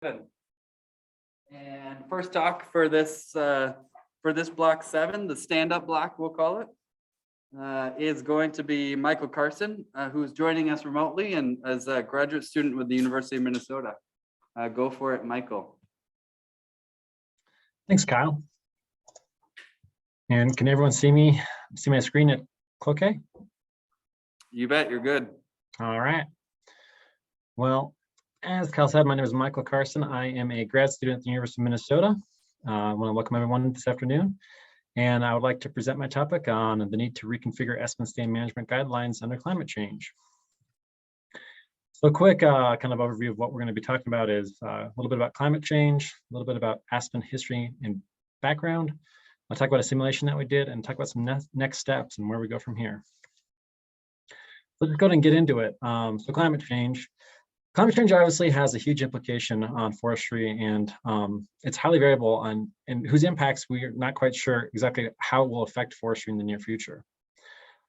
And first talk for this block 7, the stand-up block, we'll call it, is going to be Michael Carson, who's joining us remotely and as a graduate student with the University of Minnesota. Go for it, Michael. Thanks, Kyle. And can everyone see me? See my screen at okay? You bet, you're good. All right. Well, as Kyle said, my name is Michael Carson. I am a grad student at the University of Minnesota. I want to welcome everyone this afternoon. And I would like to present my topic on the need to reconfigure aspen stand management guidelines under climate change. So a quick kind of overview of what we're going to be talking about is a little bit about climate change, a little bit about aspen history and background. I'll talk about a simulation that we did and talk about some next steps and where we go from here. Let's go ahead and get into it. So climate change. Climate change obviously has a huge implication on forestry, and it's highly variable on and whose impacts we're not quite sure exactly how it will affect forestry in the near future.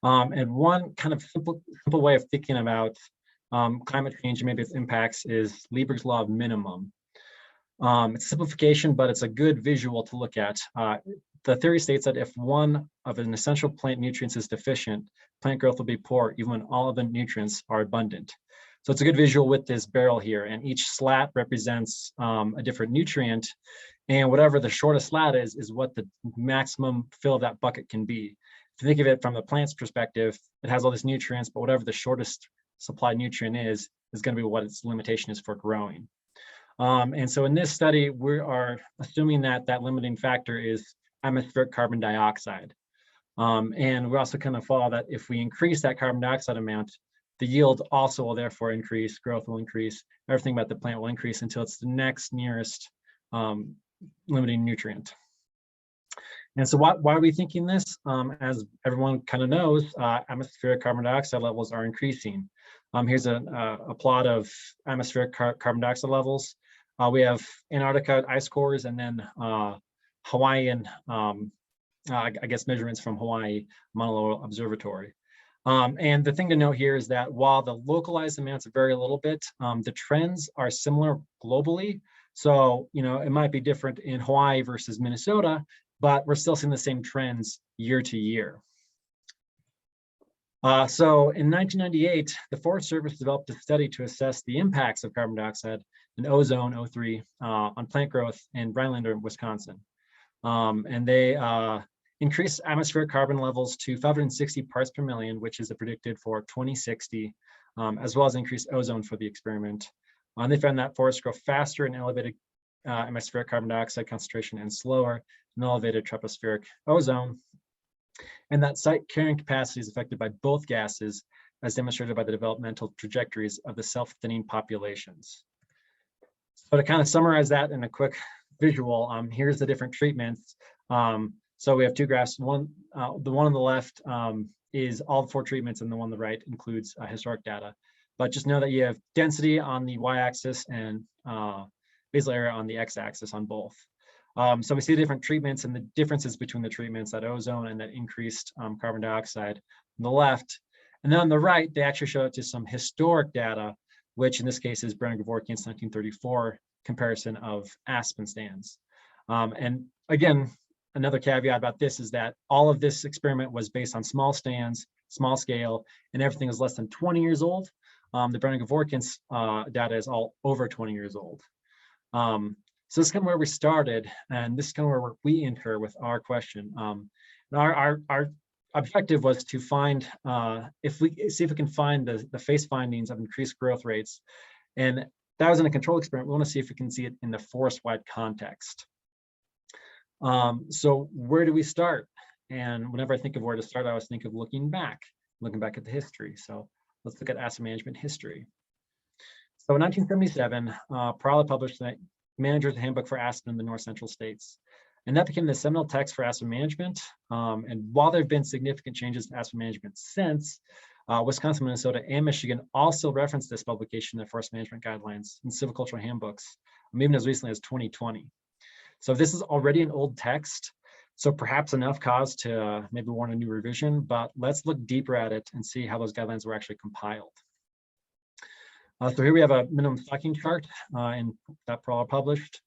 And one kind of simple way of thinking about climate change and maybe its impacts is Lieberg's law of minimum. It's a simplification, but it's a good visual to look at. The theory states that if one of an essential plant nutrients is deficient, plant growth will be poor even when all of the nutrients are abundant. So it's a good visual with this barrel here, and each slat represents a different nutrient, and whatever the shortest slat is what the maximum fill of that bucket can be. If you think of it from the plant's perspective, it has all these nutrients, but whatever the shortest supply nutrient is going to be what its limitation is for growing. And so in this study, we are assuming that that limiting factor is atmospheric carbon dioxide. And we also kind of follow that if we increase that carbon dioxide amount, the yield also will therefore increase, growth will increase, everything about the plant will increase until it's the next nearest limiting nutrient. And so why are we thinking this? As everyone kind of knows, atmospheric carbon dioxide levels are increasing. Here's a plot of atmospheric carbon dioxide levels. We have Antarctica ice cores and then Hawaiian, I guess measurements from Hawaii Mauna Loa Observatory. And the thing to note here is that while the localized amounts vary a little bit, the trends are similar globally. So, you know, it might be different in Hawaii versus Minnesota, but we're still seeing the same trends year to year. So in 1998, the Forest Service developed a study to assess the impacts of carbon dioxide and ozone, O3, on plant growth in Rhinelander, Wisconsin. And they increased atmospheric carbon levels to 560 parts per million, which is predicted for 2060, as well as increased ozone for the experiment. They found that forests grow faster in elevated atmospheric carbon dioxide concentration and slower in elevated tropospheric ozone, and that site carrying capacity is affected by both gases, as demonstrated by the developmental trajectories of the self-thinning populations. So to kind of summarize that in a quick visual, here's the different treatments. So we have two graphs. The one on the left is all 4 treatments, and the one on the right includes historic data. But just know that you have density on the y-axis and basal area on the x-axis on both. So we see the different treatments and the differences between the treatments, that ozone and that increased carbon dioxide on the left. And then on the right, they actually show it to some historic data, which in this case is Brenner-Kevorkian's 1934 comparison of aspen stands. And again, another caveat about this is that all of this experiment was based on small stands, small scale, and everything is less than 20 years old. The Brenner-Kevorkian's data is all over 20 years old. So this is kind of where we started, and this is kind of where we enter with our question. Our objective was to find, if we can find the face findings of increased growth rates, and that was in a control experiment. We want to see if we can see it in the forest-wide context. So where do we start? And whenever I think of where to start, I always think of looking back at the history. So let's look at aspen management history. So in 1977, Perala published the Manager's Handbook for Aspen in the North Central States. And that became the seminal text for aspen management. And while there have been significant changes to aspen management since, Wisconsin, Minnesota, and Michigan also referenced this publication in their forest management guidelines and silvicultural handbooks, even as recently as 2020. So this is already an old text, so perhaps enough cause to maybe warrant a new revision, but let's look deeper at it and see how those guidelines were actually compiled. So here we have a minimum stocking chart and that Perala published.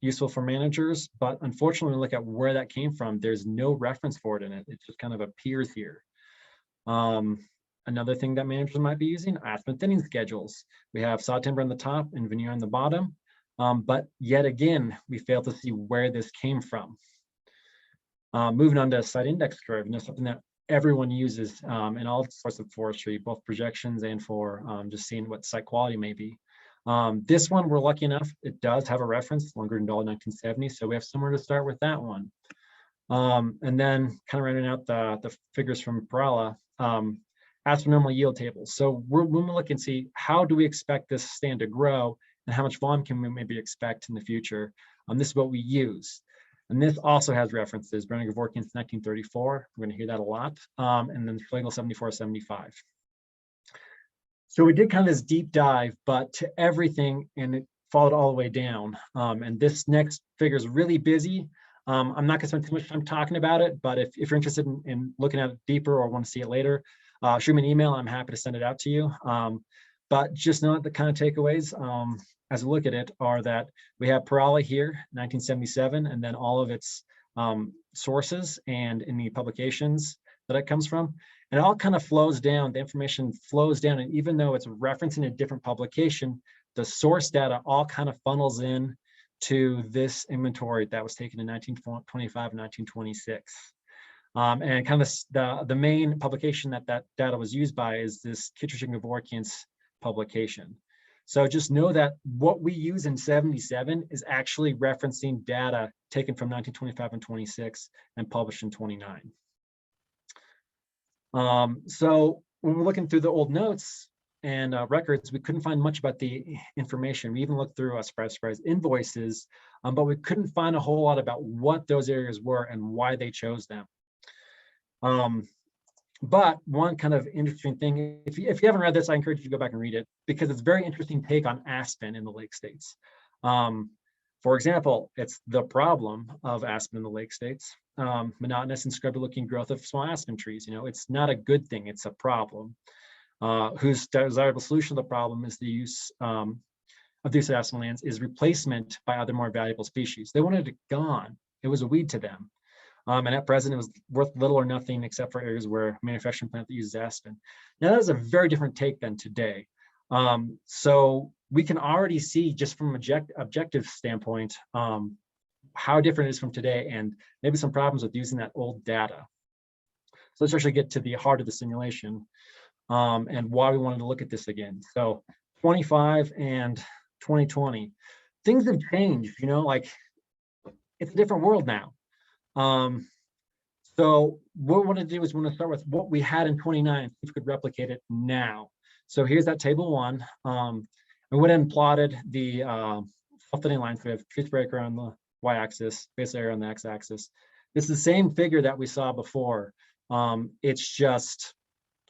Useful for managers, but unfortunately, when we look at where that came from, there's no reference for it in it. It just kind of appears here. Another thing that managers might be using, aspen thinning schedules. We have saw timber on the top and veneer on the bottom, but yet again, we fail to see where this came from. Moving on to site index curve, and that's something that everyone uses in all sorts of forestry, both projections and for just seeing what site quality may be. This one, we're lucky enough, it does have a reference, longer than $1970, so we have somewhere to start with that one. And then kind of rounding out the figures from Perala, astronomical yield tables. So when we look and see how do we expect this stand to grow and how much volume can we maybe expect in the future, this is what we use. And this also has references, Brenner-Kevorkian's 1934, we're gonna hear that a lot, and then Schlegel 74-75. So we did kind of this deep dive, but to everything, and it followed all the way down. And this next figure is really busy. I'm not gonna spend too much time talking about it, but if you're interested in looking at it deeper or want to see it later, shoot me an email, I'm happy to send it out to you. But just know that the kind of takeaways as we look at it are that we have Perala here, 1977, and then all of its sources and in the publications that it comes from. And it all kind of flows down, the information flows down, and even though it's referencing a different publication, the source data all kind of funnels in to this inventory that was taken in 1925 and 1926. And kind of the main publication that data was used by is this Kittredge and Kevorkian's publication. So just know that what we use in 77 is actually referencing data taken from 1925 and 26 and published in 29. So when we're looking through the old notes and records, we couldn't find much about the information. We even looked through surprise invoices, but we couldn't find a whole lot about what those areas were and why they chose them. But one kind of interesting thing, if you haven't read this, I encourage you to go back and read it because it's a very interesting take on aspen in the lake states. For example, it's the problem of aspen in the lake states, monotonous and scrubby looking growth of small aspen trees. You know, it's not a good thing, it's a problem. Whose desirable solution to the problem is the use of these aspen lands is replacement by other more valuable species. They wanted it gone. It was a weed to them. And at present, it was worth little or nothing except for areas where manufacturing plant that uses aspen. Now, that is a very different take than today. So we can already see just from an objective standpoint, how different it is from today and maybe some problems with using that old data. So let's actually get to the heart of the simulation and why we wanted to look at this again. So 25 and 2020, things have changed, you know, like it's a different world now. So what we want to do is we want to start with what we had in 29, if we could replicate it now. So here's that table one. I went and plotted the self-thinning lines. We have trees per acre on the y-axis, base area on the x-axis. This is the same figure that we saw before. It's just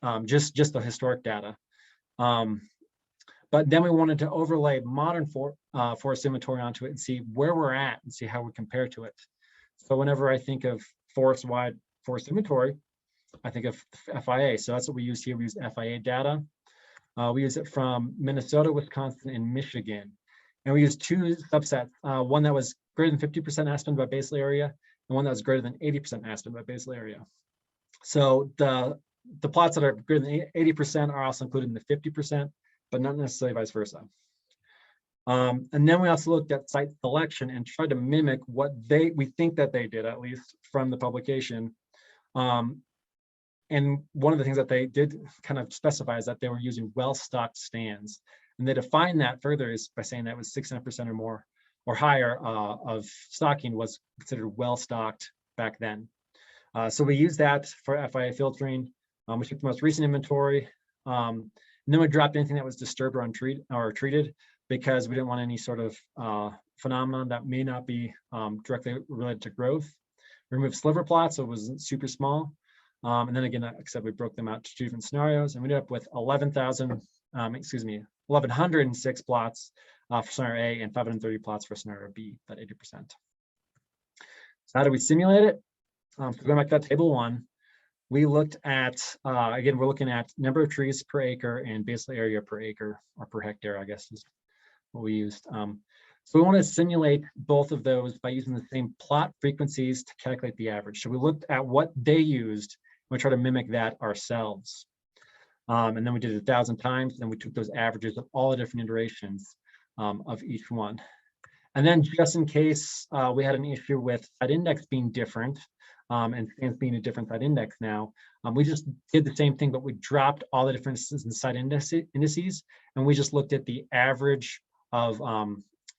the historic data. But then we wanted to overlay modern forest inventory onto it and see where we're at and see how we compare to it. So whenever I think of forest-wide forest inventory, I think of FIA. So that's what we use here. We use FIA data. We use it from Minnesota, Wisconsin, and Michigan. And we use two subsets, one that was greater than 50% aspen by basal area, and one that was greater than 80% aspen by basal area. So the plots that are greater than 80% are also included in the 50%, but not necessarily vice versa. And then we also looked at site selection and tried to mimic what we think that they did, at least from the publication. And one of the things that they did kind of specify is that they were using well-stocked stands. And they define that further is by saying that was 600% or more or higher of stocking was considered well-stocked back then. So we used that for FIA filtering. We took the most recent inventory. And then we dropped anything that was disturbed or treated because we didn't want any sort of phenomenon that may not be directly related to growth. We removed sliver plots, so it wasn't super small. And then again, like I said, we broke them out to two different scenarios, and we ended up with 1,106 plots for scenario A and 530 plots for scenario B, that 80%. So how do we simulate it? So going back to that table one, we looked at, again, we're looking at number of trees per acre and basal area per acre or per hectare, I guess is what we used. So we want to simulate both of those by using the same plot frequencies to calculate the average. So we looked at what they used, and we try to mimic that ourselves. And then we did it 1,000 times, and we took those averages of all the different iterations of each one. And then just in case we had an issue with side index being different, and stands being a different side index now, we just did the same thing, but we dropped all the differences in side indices, and we just looked at the average of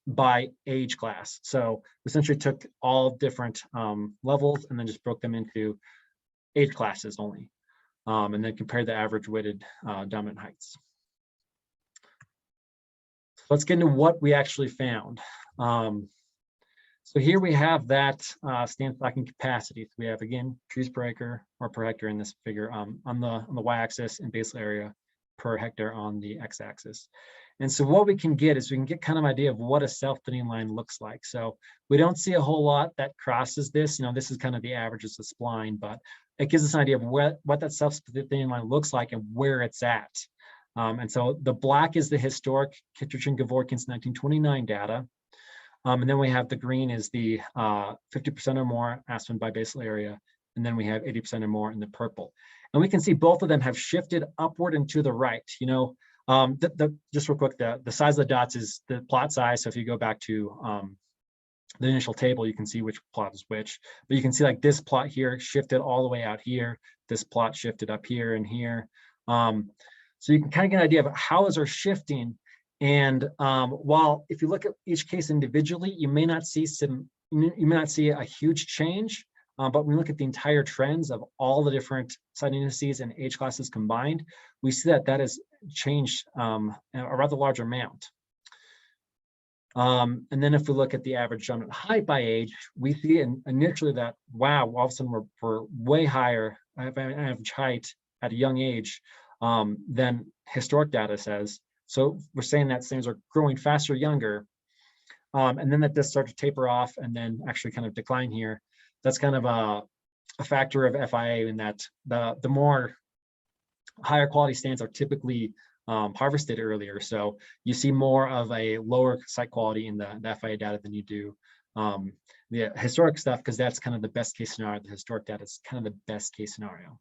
by age class. So essentially took all different levels and then just broke them into age classes only, and then compared the average weighted dominant heights. So let's get into what we actually found. So here we have that stand stocking capacity. So we have, again, trees per acre or per hectare in this figure on the y-axis, and basal area per hectare on the x-axis. And so what we can get is we can get kind of an idea of what a self-thinning line looks like. So we don't see a whole lot that crosses this. You know, this is kind of the averages of spline, but it gives us an idea of what that self-thinning line looks like and where it's at. And so the black is the historic Kittredge and Gevorkyan's 1929 data. And then we have the green is the 50% or more aspen by basal area. And then we have 80% or more in the purple. And we can see both of them have shifted upward and to the right. You know, just real quick, the size of the dots is the plot size. So if you go back to the initial table, you can see which plot is which. But you can see like this plot here shifted all the way out here. This plot shifted up here and here. So you can kind of get an idea of how those are shifting. And while if you look at each case individually, you may not see a huge change. But when we look at the entire trends of all the different side indices and age classes combined, we see that that has changed a rather large amount. And then if we look at the average dominant height by age, we see initially that, wow, all of a sudden we're way higher average height at a young age than historic data says. So we're saying that things are growing faster younger. And then that does start to taper off and then actually kind of decline here. That's kind of a factor of FIA in that the more higher quality stands are typically harvested earlier. So you see more of a lower site quality in the FIA data than you do the historic stuff, because that's kind of the best case scenario. The historic data is kind of the best case scenario.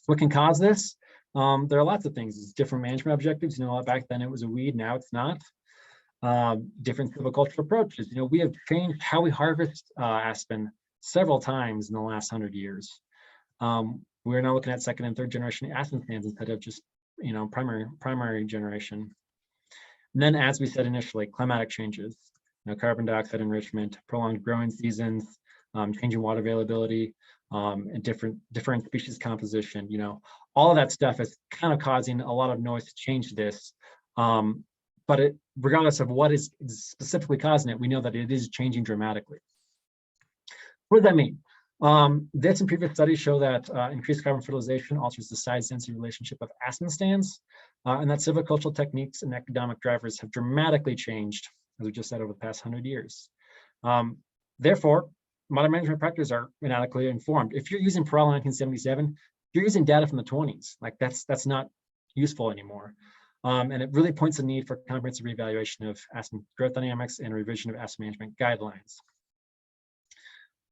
What can cause this? There are lots of things. It's different management objectives. You know, back then it was a weed, now it's not. Different silvicultural approaches. You know, we have changed how we harvest aspen several times in the last 100 years. We're now looking at second and third generation aspen stands instead of just, you know, primary generation. And then, as we said initially, climatic changes, you know, carbon dioxide enrichment, prolonged growing seasons, changing water availability, and different species composition. You know, all of that stuff is kind of causing a lot of noise to change this. But regardless of what is specifically causing it, we know that it is changing dramatically. What does that mean? This and previous studies show that increased carbon fertilization alters the size-density relationship of aspen stands, and that silvicultural techniques and economic drivers have dramatically changed, as we just said, over the past 100 years. Therefore, modern management practices are inadequately informed. If you're using Perel in 1977, you're using data from the 20s. Like that's not useful anymore. And it really points to the need for comprehensive reevaluation of aspen growth dynamics and revision of aspen management guidelines.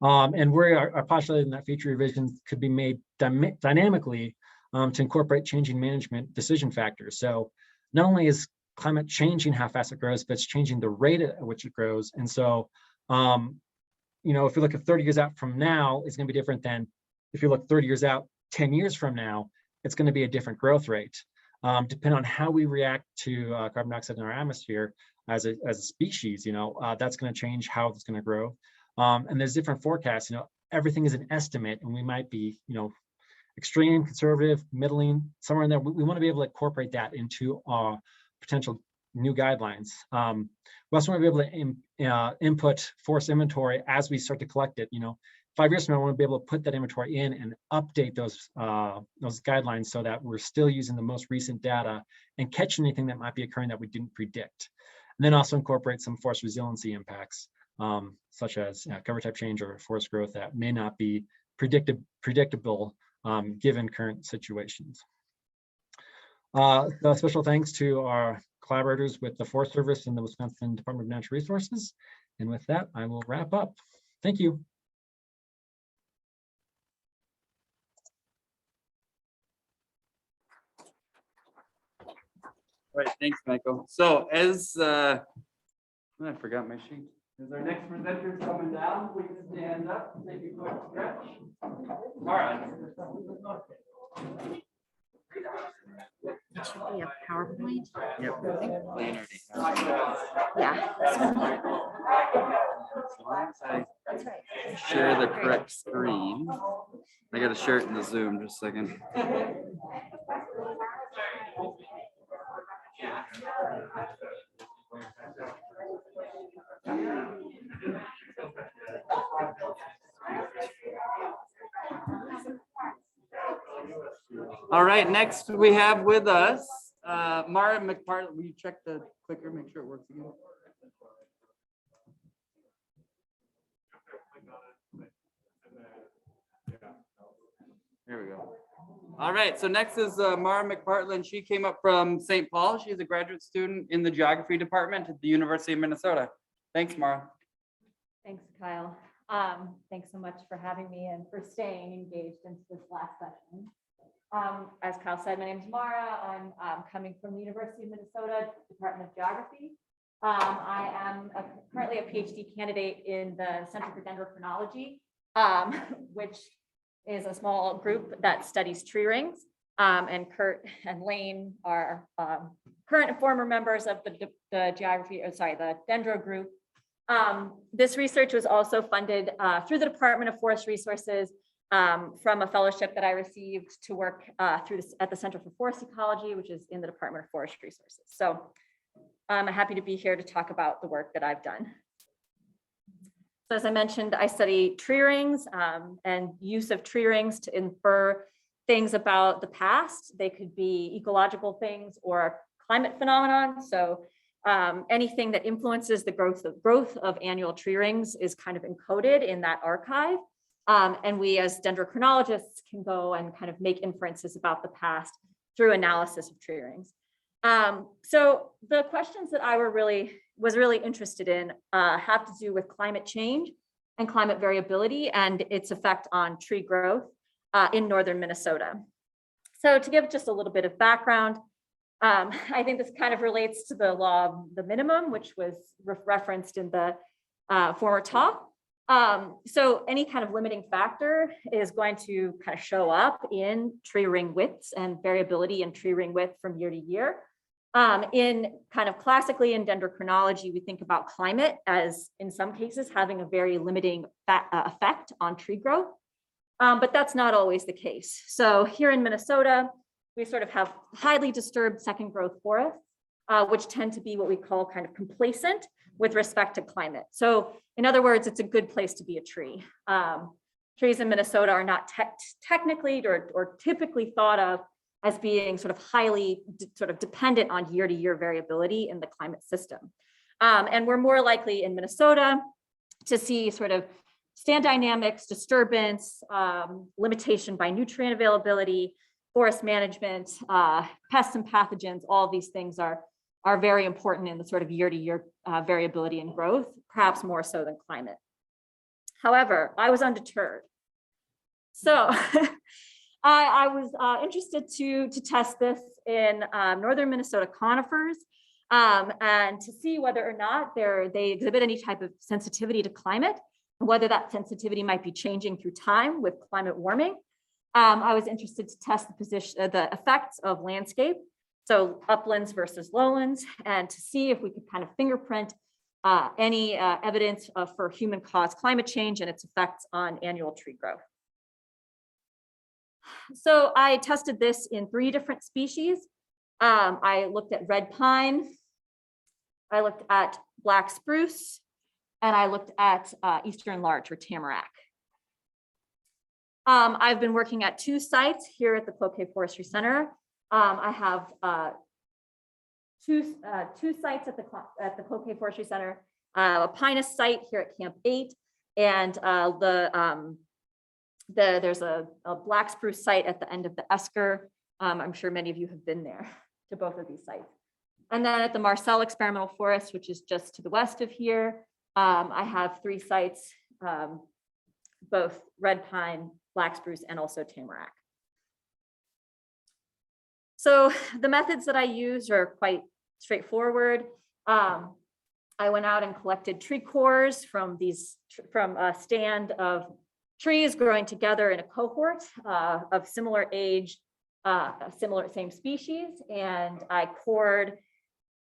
And we are postulating that future revisions could be made dynamically to incorporate changing management decision factors. So not only is climate changing how fast it grows, but it's changing the rate at which it grows. And so, you know, if you look at 30 years out from now, it's going to be different than if you look 30 years out, 10 years from now, it's going to be a different growth rate. Depending on how we react to carbon dioxide in our atmosphere as a species, you know, that's going to change how it's going to grow. And there's different forecasts. You know, everything is an estimate, and we might be, you know, extreme, conservative, middling, somewhere in there. We want to be able to incorporate that into potential new guidelines. We also want to be able to input forest inventory as we start to collect it. You know, 5 years from now, we want to be able to put that inventory in and update those guidelines so that we're still using the most recent data and catch anything that might be occurring that we didn't predict. And then also incorporate some forest resiliency impacts, such as cover type change or forest growth that may not be predictable given current situations. So special thanks to our collaborators with the Forest Service and the Wisconsin Department of Natural Resources. And with that, I will wrap up. Thank you. All right, thanks, Michael. So as I forgot my sheet. As our next presenter is coming down, we can stand up, take a quick stretch. All right. It should be a PowerPoint. Yep. Yeah. As long as I share the correct screen. I got to share it in the Zoom, just a second. All right, next we have with us Mara McPartland. Will you check the clicker, make sure it works again? Here we go. All right, so next is Mara McPartland. She came up from St. Paul. She's a graduate student in the geography department at the University of Minnesota. Thanks, Mara. Thanks, Kyle. Thanks so much for having me and for staying engaged into this last session. As Kyle said, my name is Mara. I'm coming from the University of Minnesota Department of Geography. I am currently a PhD candidate in the Center for Dendrochronology, which is a small group that studies tree rings. And Kurt and Lane are current and former members of the Dendro group. This research was also funded through the Department of Forest Resources from a fellowship that I received to work at the Center for Forest Ecology, which is in the Department of Forest Resources. So I'm happy to be here to talk about the work that I've done. So as I mentioned, I study tree rings and use of tree rings to infer things about the past. They could be ecological things or climate phenomenon. So anything that influences the growth of annual tree rings is kind of encoded in that archive. And we as dendrochronologists can go and kind of make inferences about the past through analysis of tree rings. So the questions that I was really interested in have to do with climate change and climate variability and its effect on tree growth in northern Minnesota. So to give just a little bit of background, I think this kind of relates to the law of the minimum, which was referenced in the former talk. So any kind of limiting factor is going to kind of show up in tree ring widths and variability in tree ring width from year to year. In kind of classically in dendrochronology, we think about climate as in some cases having a very limiting effect on tree growth, but that's not always the case. So here in Minnesota, we sort of have highly disturbed second growth forests, which tend to be what we call kind of complacent with respect to climate. So in other words, it's a good place to be a tree. Trees in Minnesota are not technically or typically thought of as being sort of highly dependent on year-to-year variability in the climate system. And we're more likely in Minnesota to see sort of stand dynamics, disturbance, limitation by nutrient availability, forest management, pests and pathogens. All of these things are very important in the sort of year-to-year variability and growth, perhaps more so than climate. However, I was undeterred. So I was interested to test this in northern Minnesota conifers and to see whether or not they exhibit any type of sensitivity to climate, and whether that sensitivity might be changing through time with climate warming. I was interested to test the effects of landscape, so uplands versus lowlands, and to see if we could kind of fingerprint any evidence for human-caused climate change and its effects on annual tree growth. So I tested this in 3 different species. I looked at red pine, I looked at black spruce, and I looked at eastern larch or tamarack. I've been working at 2 sites here at the Cloquet Forestry Center. I have two sites at the Cloquet Forestry Center, a Pinus site here at Camp 8, and there's a black spruce site at the end of the esker. I'm sure many of you have been there to both of these sites. And then at the Marcel Experimental Forest, which is just to the west of here, I have 3 sites, both red pine, black spruce, and also tamarack. So the methods that I use are quite straightforward. I went out and collected tree cores from a stand of trees growing together in a cohort of similar age, same species, and I cored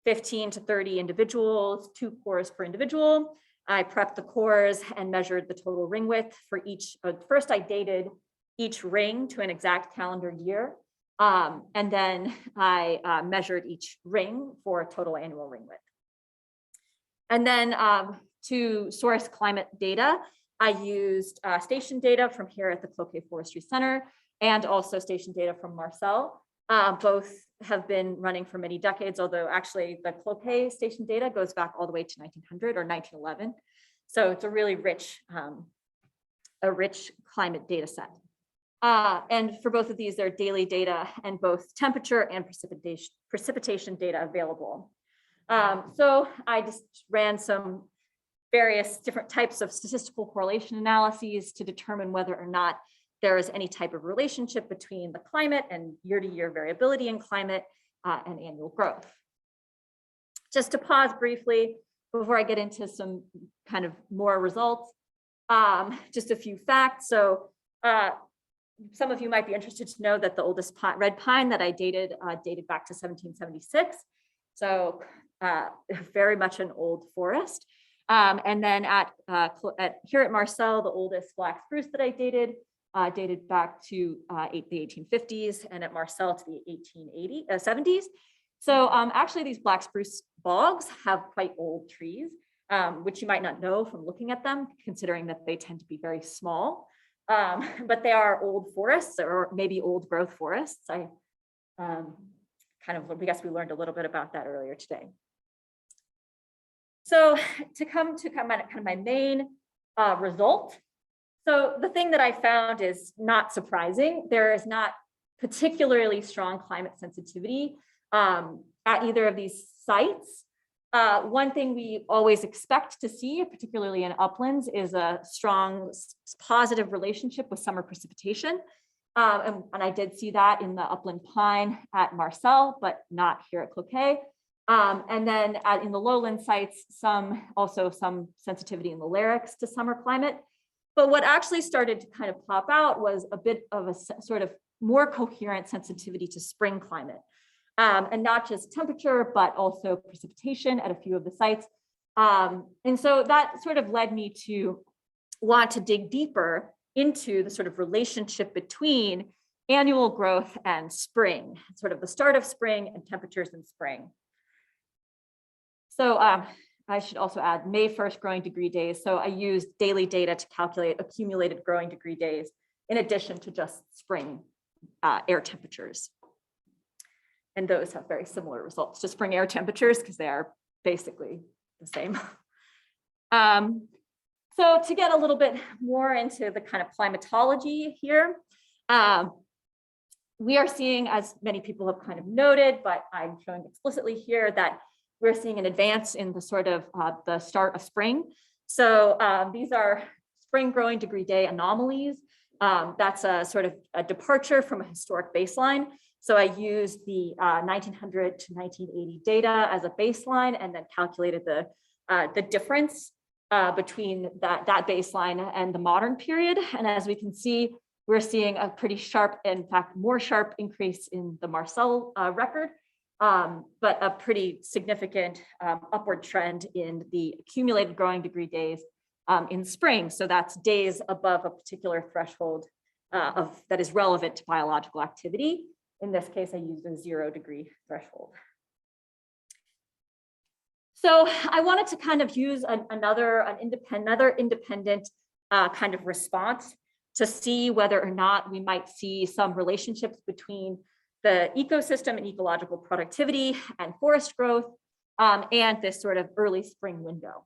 15 to 30 individuals, 2 cores per individual. I prepped the cores and measured the total ring width for each. First, I dated each ring to an exact calendar year. And then I measured each ring for a total annual ring width. And then to source climate data, I used station data from here at the Cloquet Forestry Center and also station data from Marcel. Both have been running for many decades, although actually the Cloquet station data goes back all the way to 1900 or 1911. So it's a really rich climate data set. And for both of these, there are daily data and both temperature and precipitation data available. So I just ran some various different types of statistical correlation analyses to determine whether or not there is any type of relationship between the climate and year-to-year variability in climate and annual growth. Just to pause briefly before I get into some kind of more results, just a few facts. So some of you might be interested to know that the oldest red pine that I dated back to 1776. So very much an old forest. And then here at Marcel, the oldest black spruce that I dated back to the 1850s, and at Marcel to the 1870s. So actually these black spruce bogs have quite old trees, which you might not know from looking at them, considering that they tend to be very small. But they are old forests, or maybe old growth forests. I guess we learned a little bit about that earlier today. So to come to kind of my main result. So the thing that I found is not surprising. There is not particularly strong climate sensitivity at either of these sites. One thing we always expect to see, particularly in uplands, is a strong positive relationship with summer precipitation. And I did see that in the upland pine at Marcel, but not here at Cloquet. And then in the lowland sites, also some sensitivity in the larynx to summer climate. But what actually started to kind of pop out was a bit of a sort of more coherent sensitivity to spring climate. And not just temperature, but also precipitation at a few of the sites. And so that sort of led me to want to dig deeper into the sort of relationship between annual growth and spring, sort of the start of spring and temperatures in spring. So I should also add May 1st growing degree days. So I used daily data to calculate accumulated growing degree days in addition to just spring air temperatures. And those have very similar results to spring air temperatures because they are basically the same. So to get a little bit more into the kind of climatology here, we are seeing, as many people have kind of noted, but I'm showing explicitly here that we're seeing an advance in the sort of the start of spring. So these are spring growing degree day anomalies. That's a sort of a departure from a historic baseline. So I used the 1900 to 1980 data as a baseline and then calculated the difference between that baseline and the modern period. And as we can see, we're seeing a pretty sharp, in fact, more sharp increase in the Marcel record, but a pretty significant upward trend in the accumulated growing degree days in spring. So that's days above a particular threshold that is relevant to biological activity. In this case, I used a 0 degree threshold. So I wanted to kind of use another independent kind of response to see whether or not we might see some relationships between the ecosystem and ecological productivity and forest growth and this sort of early spring window.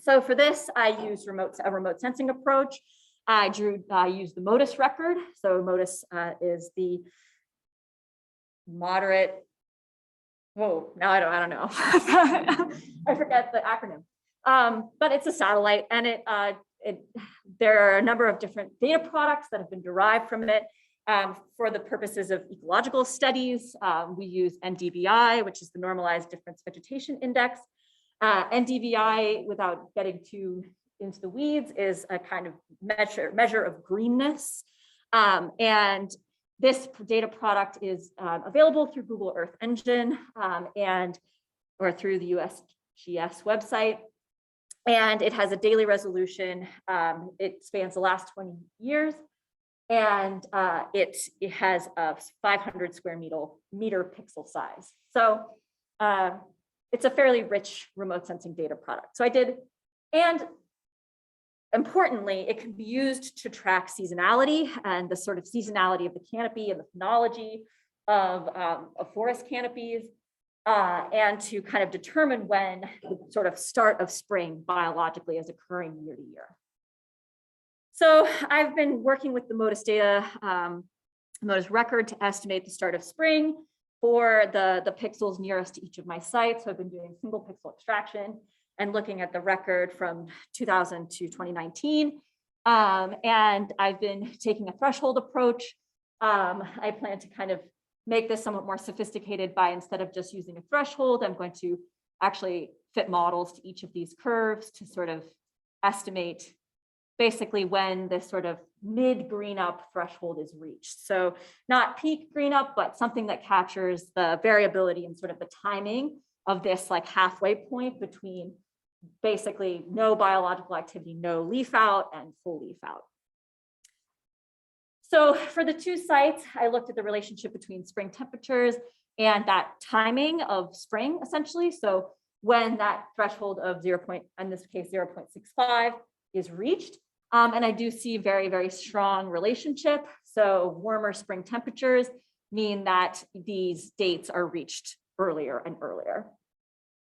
So for this, I used a remote sensing approach. I used the MODIS record. So MODIS is the moderate. Oh, now I don't know. I forget the acronym. But it's a satellite, and there are a number of different data products that have been derived from it. For the purposes of ecological studies, we use NDVI, which is the Normalized Difference Vegetation Index. NDVI, without getting too into the weeds, is a kind of measure of greenness. And this data product is available through Google Earth Engine or through the USGS website. And it has a daily resolution. It spans the last 20 years. And it has a 500 square meter pixel size. So it's a fairly rich remote sensing data product. So I did, and importantly, it can be used to track seasonality and the sort of seasonality of the canopy and the phenology of forest canopies, and to kind of determine when the sort of start of spring biologically is occurring year to year. So I've been working with the MODIS data, MODIS record to estimate the start of spring for the pixels nearest to each of my sites. So I've been doing single pixel extraction and looking at the record from 2000 to 2019. And I've been taking a threshold approach. I plan to kind of make this somewhat more sophisticated by, instead of just using a threshold, I'm going to actually fit models to each of these curves to sort of estimate basically when this sort of mid green up threshold is reached. So not peak green up, but something that captures the variability and sort of the timing of this like halfway point between basically no biological activity, no leaf out, and full leaf out. So for the two sites, I looked at the relationship between spring temperatures and that timing of spring, essentially. So when that threshold of in this case, 0.65 is reached. And I do see very, very strong relationship. So warmer spring temperatures mean that these dates are reached earlier and earlier.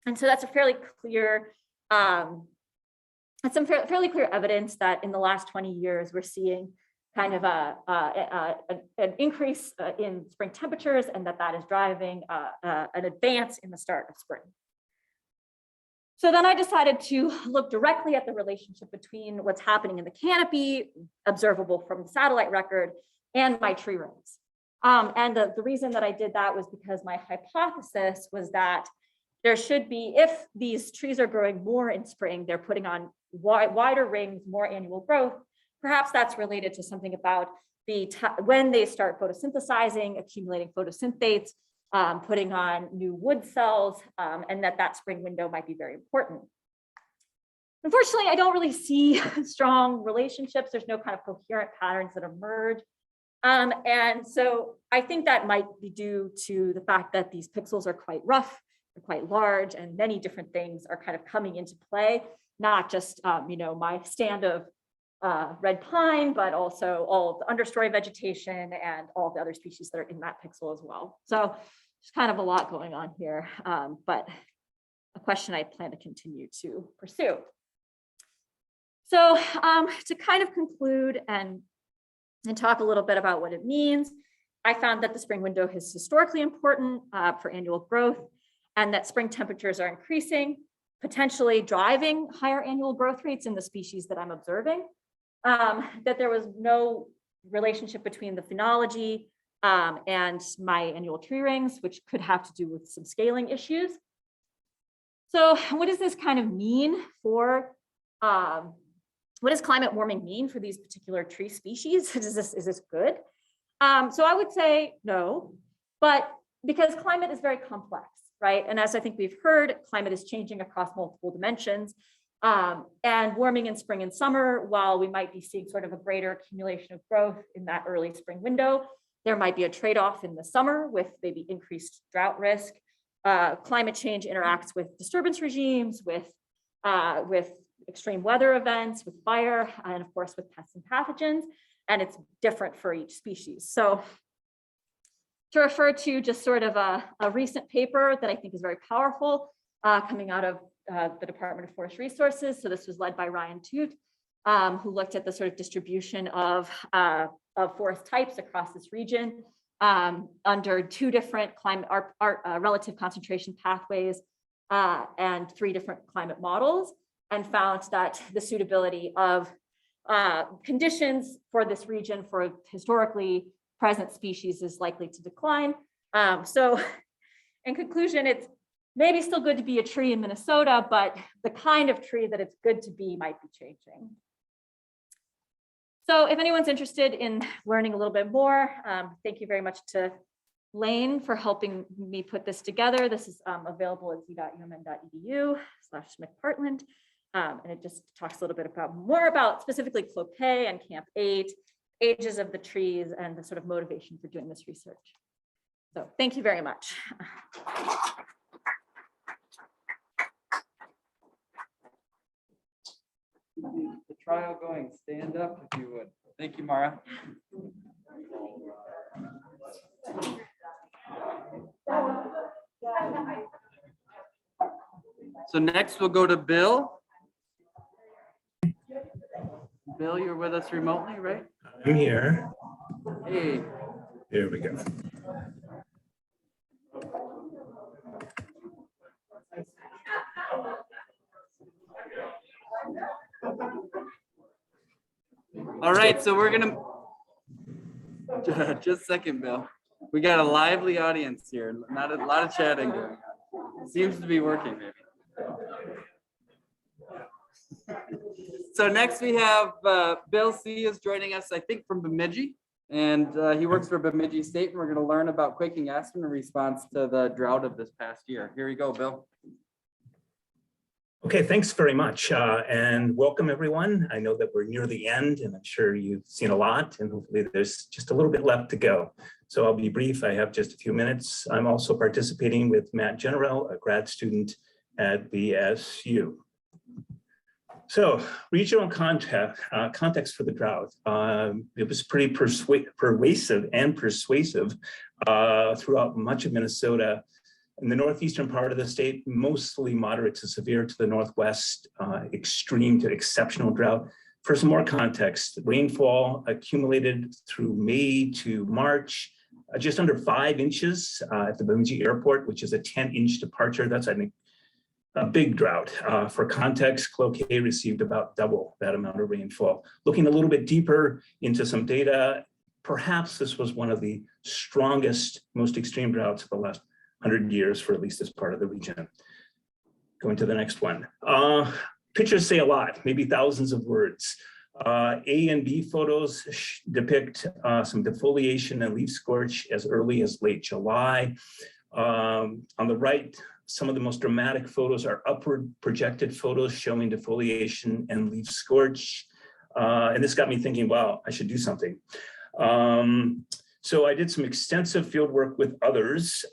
And so that's a fairly clear, some fairly clear evidence that in the last 20 years, we're seeing kind of an increase in spring temperatures, and that is driving an advance in the start of spring. So then I decided to look directly at the relationship between what's happening in the canopy, observable from the satellite record, and my tree rings. And the reason that I did that was because my hypothesis was that there should be, if these trees are growing more in spring, they're putting on wider rings, more annual growth. Perhaps that's related to something about when they start photosynthesizing, accumulating photosynthates, putting on new wood cells, and that spring window might be very important. Unfortunately, I don't really see strong relationships. There's no kind of coherent patterns that emerge. And so I think that might be due to the fact that these pixels are quite rough, they're quite large, and many different things are kind of coming into play, not just my stand of red pine, but also all of the understory vegetation and all of the other species that are in that pixel as well. So there's kind of a lot going on here, but a question I plan to continue to pursue. So to kind of conclude and talk a little bit about what it means, I found that the spring window is historically important for annual growth, and that spring temperatures are increasing, potentially driving higher annual growth rates in the species that I'm observing. That there was no relationship between the phenology and my annual tree rings, which could have to do with some scaling issues. So what does this kind of mean for, what does climate warming mean for these particular tree species? Is this good? So I would say no, but because climate is very complex, right? And as I think we've heard, climate is changing across multiple dimensions. And warming in spring and summer, while we might be seeing sort of a greater accumulation of growth in that early spring window, there might be a trade-off in the summer with maybe increased drought risk. Climate change interacts with disturbance regimes, with extreme weather events, with fire, and of course with pests and pathogens, and it's different for each species. So to refer to just sort of a recent paper that I think is very powerful, coming out of the Department of Forest Resources. So this was led by Ryan Toot who looked at the sort of distribution of forest types across this region under 2 different climate relative concentration pathways and 3 different climate models, and found that the suitability of conditions for this region for historically present species is likely to decline. So in conclusion, it's maybe still good to be a tree in Minnesota, but the kind of tree that it's good to be might be changing. So if anyone's interested in learning a little bit more, thank you very much to Lane for helping me put this together. This is available at z.umn.edu/SmithPartland. And it just talks a little bit more about specifically Clopay and Camp 8, ages of the trees, and the sort of motivation for doing this research. So thank you very much. The trial going, stand up if you would. Thank you, Mara. So next we'll go to Bill. Bill, you're with us remotely, right? I'm here. Hey. Here we go. All right, so we're gonna just a second, Bill. We got a lively audience here. Not a lot of chatting going on. Seems to be working, maybe. So next we have Bill C. is joining us, I think, from Bemidji, and he works for Bemidji State, and we're going to learn about quaking aspen in response to the drought of this past year. Here you go, Bill. Okay, thanks very much, and welcome everyone. I know that we're near the end, and I'm sure you've seen a lot, and hopefully there's just a little bit left to go. So I'll be brief. I have just a few minutes. I'm also participating with Matt General, a grad student at BSU. So regional context for the drought. It was pretty pervasive and persuasive throughout much of Minnesota. In the northeastern part of the state, mostly moderate to severe to the northwest, extreme to exceptional drought. For some more context, rainfall accumulated through May to March, just under 5 inches at the Bemidji Airport, which is a 10-inch departure. That's, I think, a big drought. For context, Cloquet received about double that amount of rainfall. Looking a little bit deeper into some data, perhaps this was one of the strongest, most extreme droughts of the last 100 years for at least this part of the region. Going to the next one. Pictures say a lot, maybe thousands of words. A and B photos depict some defoliation and leaf scorch as early as late July. On the right, some of the most dramatic photos are upward projected photos showing defoliation and leaf scorch. And this got me thinking, wow, I should do something. So I did some extensive field work with others,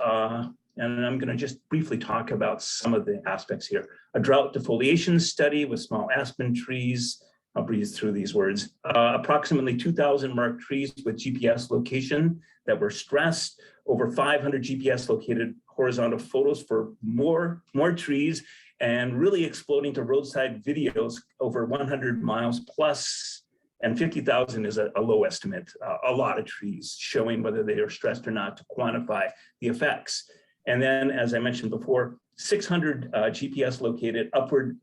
and I'm going to just briefly talk about some of the aspects here. A drought defoliation study with small aspen trees. I'll breeze through these words. Approximately 2,000 marked trees with GPS location that were stressed. Over 500 GPS located horizontal photos for more trees, and really exploding to roadside videos over 100 miles plus, and 50,000 is a low estimate, a lot of trees showing whether they are stressed or not to quantify the effects. And then, as I mentioned before, 600 GPS located upward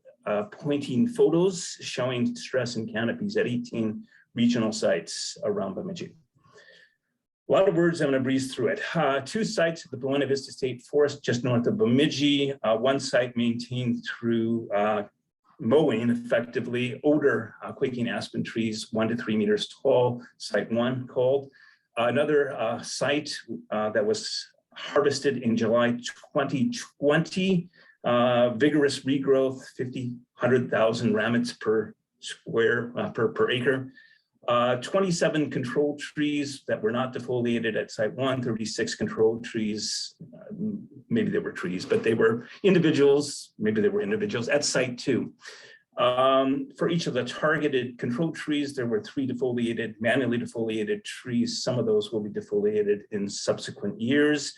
pointing photos showing stress in canopies at 18 regional sites around Bemidji. A lot of words, I'm going to breeze through it. 2 sites at the Buena Vista State Forest just north of Bemidji. 1 site maintained through mowing effectively, older quaking aspen trees, 1 to 3 meters tall, site 1 called. Another site that was harvested in July 2020, vigorous regrowth, 100,000 ramets per square, per acre. 27 control trees that were not defoliated at site 1, 36 control trees, maybe they were trees, but they were individuals, maybe they were individuals at site 2. For each of the targeted control trees, there were 3 defoliated, manually defoliated trees. Some of those will be defoliated in subsequent years.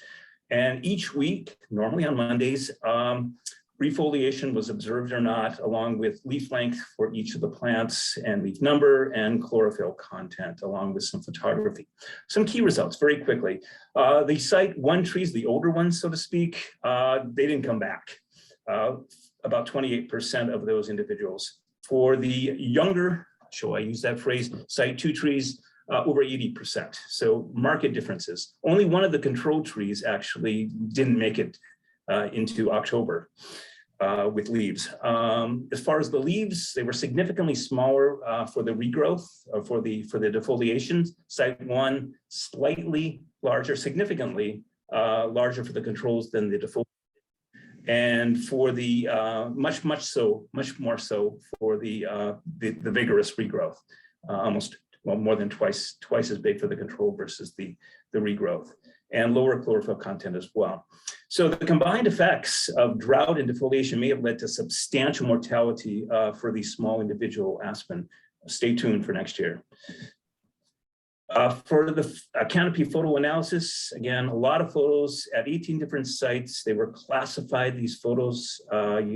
And each week, normally on Mondays, refoliation was observed or not, along with leaf length for each of the plants and leaf number and chlorophyll content, along with some photography. Some key results very quickly. The site 1 trees, the older ones, so to speak, they didn't come back. About 28% of those individuals. For the younger, shall I use that phrase, site 2 trees, over 80%. So market differences. Only one of the control trees actually didn't make it into October with leaves. As far as the leaves, they were significantly smaller for the regrowth, for the defoliation. Site 1, slightly larger, significantly larger for the controls than the defoliation. And for the much more so for the vigorous regrowth, almost more than twice as big for the control versus the regrowth, and lower chlorophyll content as well. So the combined effects of drought and defoliation may have led to substantial mortality for these small individual aspen. Stay tuned for next year. For the canopy photo analysis, again, a lot of photos at 18 different sites. They were classified, these photos,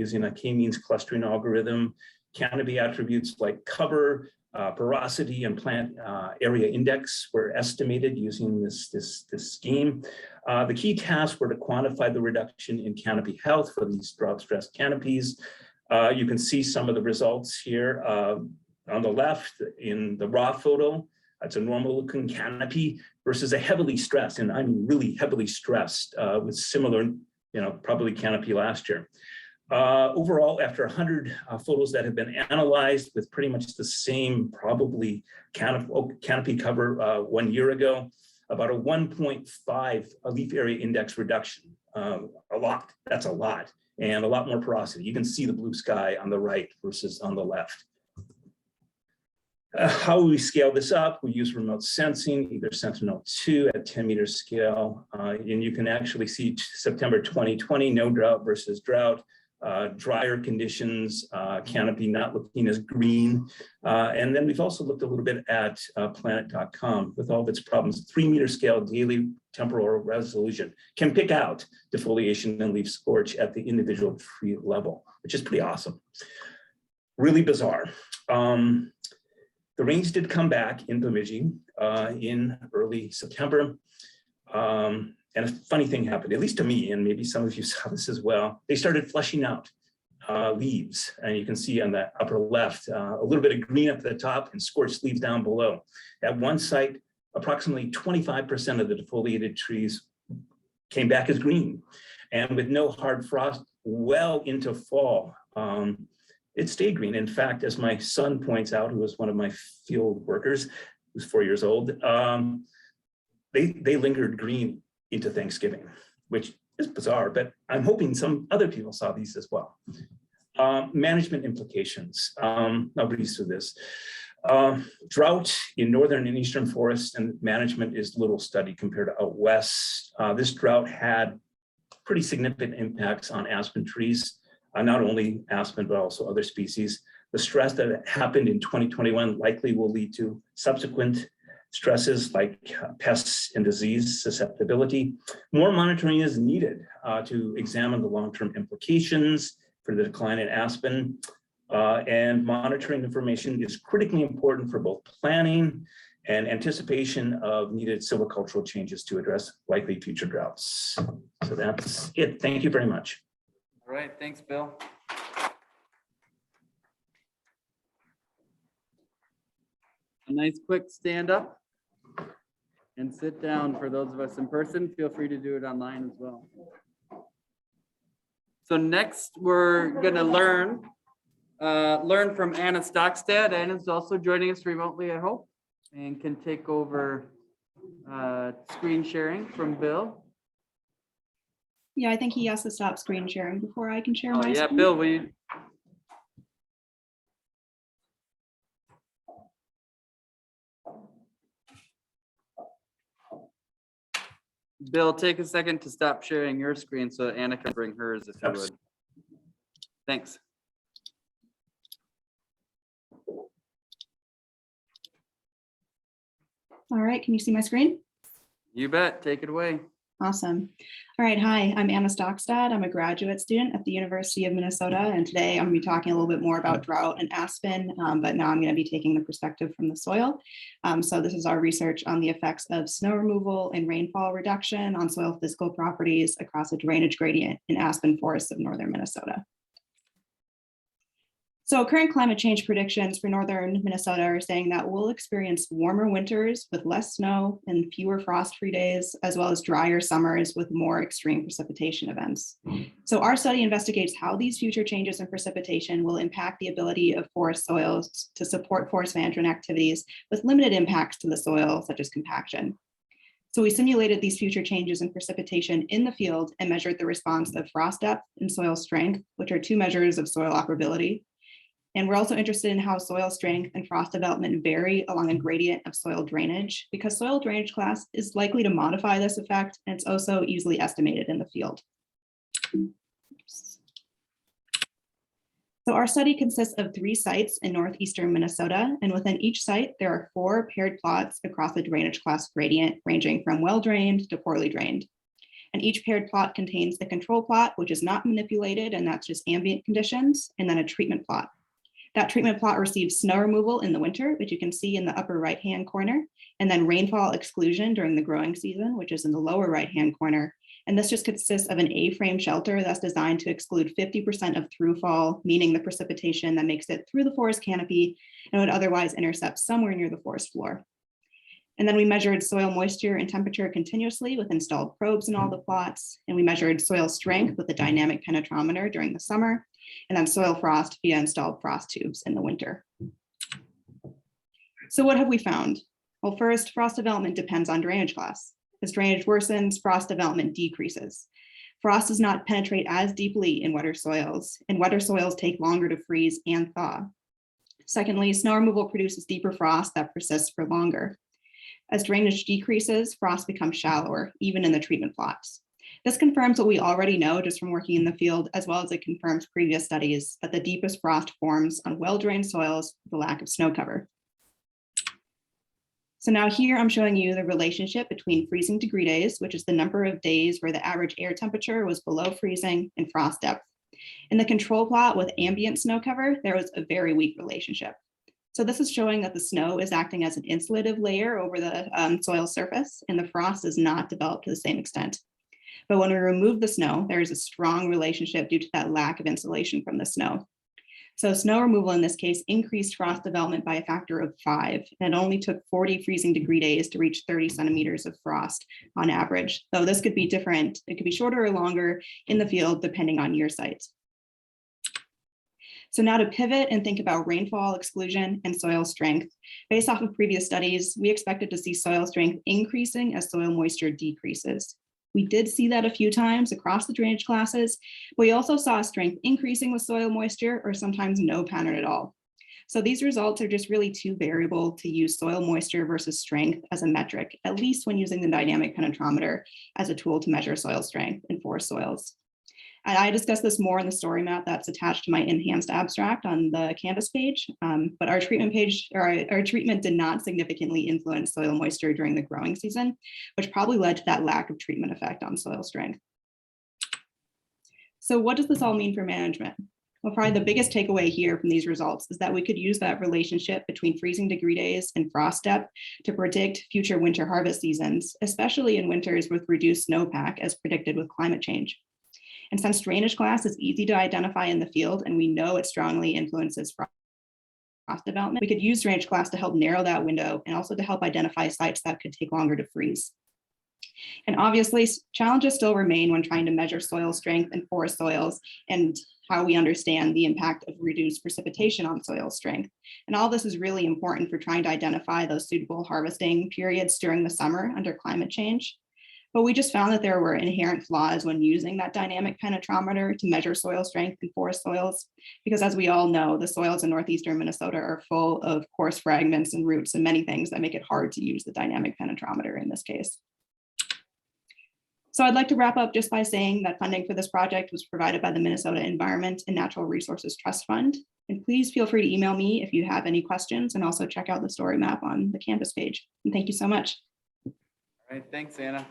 using a k-means clustering algorithm. Canopy attributes like cover, porosity, and plant area index were estimated using this scheme. The key tasks were to quantify the reduction in canopy health for these drought-stressed canopies. You can see some of the results here. On the left in the raw photo, that's a normal looking canopy versus a heavily stressed, and I mean really heavily stressed with similar, probably canopy last year. Overall, after 100 photos that have been analyzed with pretty much the same probably canopy cover 1 year ago, about a 1.5 leaf area index reduction. A lot, that's a lot, and a lot more porosity. You can see the blue sky on the right versus on the left. How we scale this up, we use remote sensing, either Sentinel-2 at 10 meter scale, and you can actually see September 2020, no drought versus drought, drier conditions, canopy not looking as green. And then we've also looked a little bit at planet.com with all of its problems. 3 meter scale daily temporal resolution can pick out defoliation and leaf scorch at the individual tree level, which is pretty awesome. Really bizarre. The rains did come back in Bemidji in early September. And a funny thing happened, at least to me, and maybe some of you saw this as well. They started flushing out leaves. And you can see on the upper left, a little bit of green up at the top and scorched leaves down below. At one site, approximately 25% of the defoliated trees came back as green. And with no hard frost well into fall, it stayed green. In fact, as my son points out, who was one of my field workers, who's 4 years old, they lingered green into Thanksgiving, which is bizarre, but I'm hoping some other people saw these as well. Management implications. I'll breeze through this. Drought in northern and eastern forests and management is little studied compared to out west. This drought had pretty significant impacts on aspen trees. Not only aspen, but also other species. The stress that happened in 2021 likely will lead to subsequent stresses like pests and disease susceptibility. More monitoring is needed to examine the long-term implications for the decline in aspen. And monitoring information is critically important for both planning and anticipation of needed silvicultural changes to address likely future droughts. So that's it. Thank you very much. All right, thanks, Bill. A nice quick stand up and sit down for those of us in person. Feel free to do it online as well. So next we're gonna learn from Anna Stockstad. Anna's also joining us remotely, I hope, and can take over screen sharing from Bill. Yeah, I think he has to stop screen sharing before I can share Oh, my yeah, screen. Bill, will you? Bill, take a second to stop sharing your screen so that Anna can bring hers if you would. Thanks. All right, can you see my screen? You bet, take it away. Awesome. All right. Hi, I'm Anna Stockstad. I'm a graduate student at the University of Minnesota. And today I'm going to be talking a little bit more about drought and aspen, but now I'm going to be taking the perspective from the soil. So this is our research on the effects of snow removal and rainfall reduction on soil physical properties across a drainage gradient in aspen forests of northern Minnesota. So current climate change predictions for northern Minnesota are saying that we'll experience warmer winters with less snow and fewer frost-free days, as well as drier summers with more extreme precipitation events. So our study investigates how these future changes in precipitation will impact the ability of forest soils to support forest management activities with limited impacts to the soil, such as compaction. So we simulated these future changes in precipitation in the field and measured the response of frost depth and soil strength, which are two measures of soil operability. And we're also interested in how soil strength and frost development vary along a gradient of soil drainage, because soil drainage class is likely to modify this effect, and it's also easily estimated in the field. So our study consists of 3 sites in northeastern Minnesota, and within each site, there are 4 paired plots across the drainage class gradient, ranging from well-drained to poorly drained. And each paired plot contains the control plot, which is not manipulated, and that's just ambient conditions, and then a treatment plot. That treatment plot receives snow removal in the winter, which you can see in the upper right-hand corner, and then rainfall exclusion during the growing season, which is in the lower right-hand corner. And this just consists of an A-frame shelter that's designed to exclude 50% of throughfall, meaning the precipitation that makes it through the forest canopy and would otherwise intercept somewhere near the forest floor. And then we measured soil moisture and temperature continuously with installed probes in all the plots. And we measured soil strength with a dynamic penetrometer during the summer, and then soil frost via installed frost tubes in the winter. So what have we found? Well, first, frost development depends on drainage class. As drainage worsens, frost development decreases. Frost does not penetrate as deeply in wetter soils, and wetter soils take longer to freeze and thaw. Secondly, snow removal produces deeper frost that persists for longer. As drainage decreases, frost becomes shallower, even in the treatment plots. This confirms what we already know just from working in the field, as well as it confirms previous studies that the deepest frost forms on well-drained soils with a lack of snow cover. So now here I'm showing you the relationship between freezing degree days, which is the number of days where the average air temperature was below freezing, and frost depth. In the control plot with ambient snow cover, there was a very weak relationship. So this is showing that the snow is acting as an insulative layer over the soil surface, and the frost is not developed to the same extent. But when we remove the snow, there is a strong relationship due to that lack of insulation from the snow. So snow removal in this case increased frost development by a factor of 5, and it only took 40 freezing degree days to reach 30 centimeters of frost on average. So this could be different. It could be shorter or longer in the field depending on your site. So now to pivot and think about rainfall exclusion and soil strength. Based off of previous studies, we expected to see soil strength increasing as soil moisture decreases. We did see that a few times across the drainage classes, but we also saw strength increasing with soil moisture or sometimes no pattern at all. So these results are just really too variable to use soil moisture versus strength as a metric, at least when using the dynamic penetrometer as a tool to measure soil strength in forest soils. And I discussed this more in the story map that's attached to my enhanced abstract on the Canvas page, but our treatment did not significantly influence soil moisture during the growing season, which probably led to that lack of treatment effect on soil strength. So what does this all mean for management? Well, probably the biggest takeaway here from these results is that we could use that relationship between freezing degree days and frost depth to predict future winter harvest seasons, especially in winters with reduced snowpack as predicted with climate change. And since drainage class is easy to identify in the field and we know it strongly influences frost development, we could use drainage class to help narrow that window and also to help identify sites that could take longer to freeze. And obviously, challenges still remain when trying to measure soil strength in forest soils and how we understand the impact of reduced precipitation on soil strength. And all this is really important for trying to identify those suitable harvesting periods during the summer under climate change. But we just found that there were inherent flaws when using that dynamic penetrometer to measure soil strength in forest soils, because as we all know, the soils in northeastern Minnesota are full of coarse fragments and roots and many things that make it hard to use the dynamic penetrometer in this case. So I'd like to wrap up just by saying that funding for this project was provided by the Minnesota Environment and Natural Resources Trust Fund. And please feel free to email me if you have any questions, and also check out the story map on the Canvas page. And thank you so much. All right, thanks, Anna.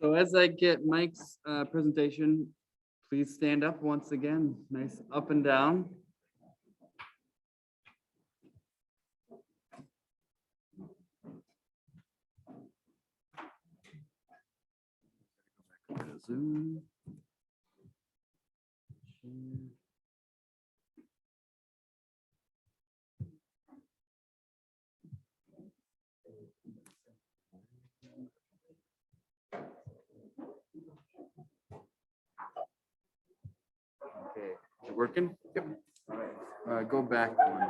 So as I get Mike's presentation, please stand up once again, nice up and down. Zoom. Okay, is it working? Yep. All right, go back one.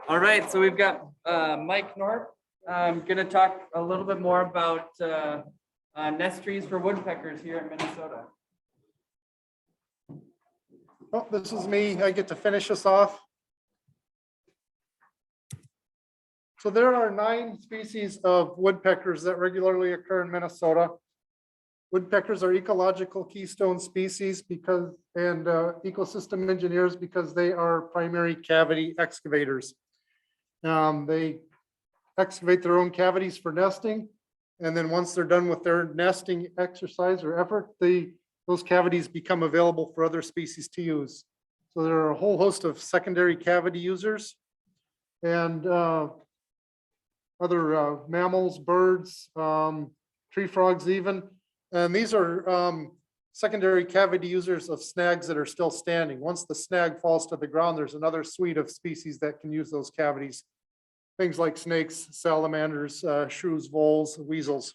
All right, so we've got Mike Norp. Gonna talk a little bit more about nest trees for woodpeckers here in Minnesota. Oh, this is me. I get to finish us off. So there are 9 species of woodpeckers that regularly occur in Minnesota. Woodpeckers are ecological keystone species because, and ecosystem engineers because they are primary cavity excavators. They excavate their own cavities for nesting. And then once they're done with their nesting exercise or effort, those cavities become available for other species to use. So there are a whole host of secondary cavity users and other mammals, birds, tree frogs even. And these are secondary cavity users of snags that are still standing. Once the snag falls to the ground, there's another suite of species that can use those cavities. Things like snakes, salamanders, shrews, voles, weasels.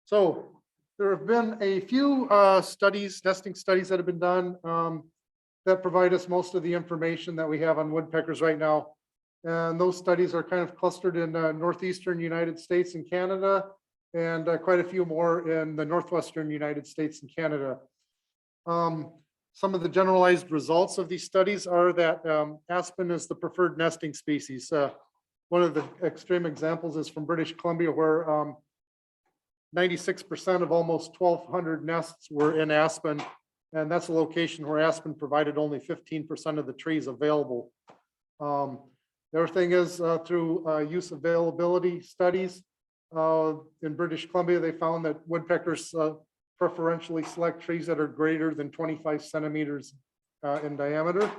So there have been a few studies, nesting studies that have been done that provide us most of the information that we have on woodpeckers right now. And those studies are kind of clustered in northeastern United States and Canada, and quite a few more in the northwestern United States and Canada. Some of the generalized results of these studies are that aspen is the preferred nesting species. One of the extreme examples is from British Columbia, where 96% of almost 1,200 nests were in aspen, and that's a location where aspen provided only 15% of the trees available. The other thing is through use availability studies in British Columbia, they found that woodpeckers preferentially select trees that are greater than 25 centimeters in diameter.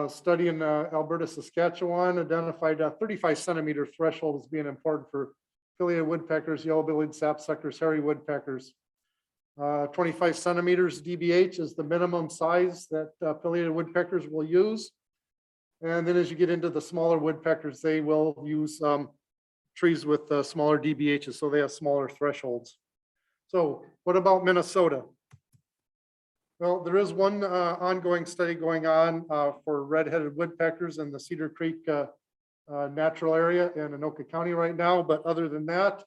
Study in Alberta, Saskatchewan identified a 35 centimeter threshold as being important for pileated woodpeckers, yellow-bellied sapsuckers, hairy woodpeckers. 25 centimeters DBH is the minimum size that pileated woodpeckers will use. And then as you get into the smaller woodpeckers, they will use trees with smaller DBHs, so they have smaller thresholds. So what about Minnesota? Well, there is one ongoing study going on for red-headed woodpeckers in the Cedar Creek natural area in Anoka County right now. But other than that,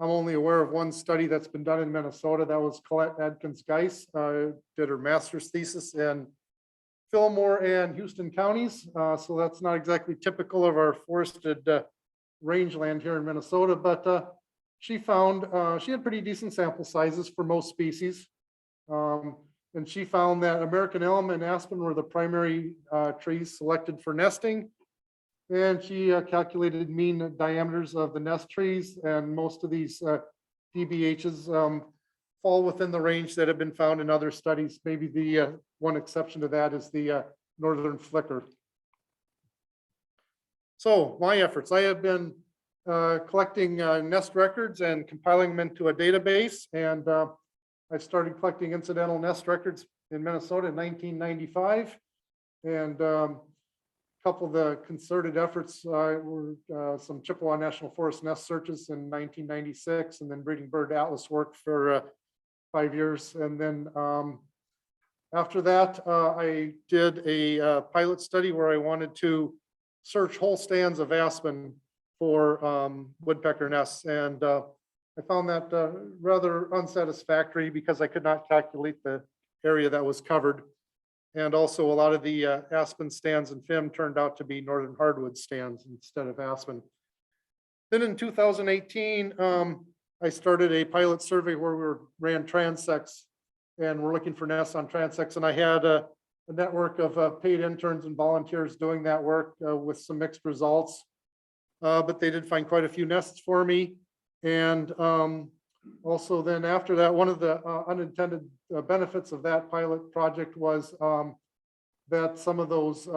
I'm only aware of one study that's been done in Minnesota. That was Colette Adkins-Geis, did her master's thesis in Fillmore and Houston counties. So that's not exactly typical of our forested rangeland here in Minnesota, but she found, she had pretty decent sample sizes for most species. And she found that American elm and aspen were the primary trees selected for nesting. And she calculated mean diameters of the nest trees, and most of these DBHs fall within the range that have been found in other studies. Maybe the one exception to that is the northern flicker. So my efforts, I have been collecting nest records and compiling them into a database, and I started collecting incidental nest records in Minnesota in 1995, and a couple of the concerted efforts were some Chippewa National Forest nest searches in 1996, and then breeding bird atlas work for 5 years. And then after that, I did a pilot study where I wanted to search whole stands of aspen for woodpecker nests. And I found that rather unsatisfactory because I could not calculate the area that was covered. And also a lot of the aspen stands and FIM turned out to be northern hardwood stands instead of aspen. Then in 2018, I started a pilot survey where we ran transects, and we're looking for nests on transects. And I had a network of paid interns and volunteers doing that work with some mixed results. but they did find quite a few nests for me. And also then after that, one of the unintended benefits of that pilot project was that some of those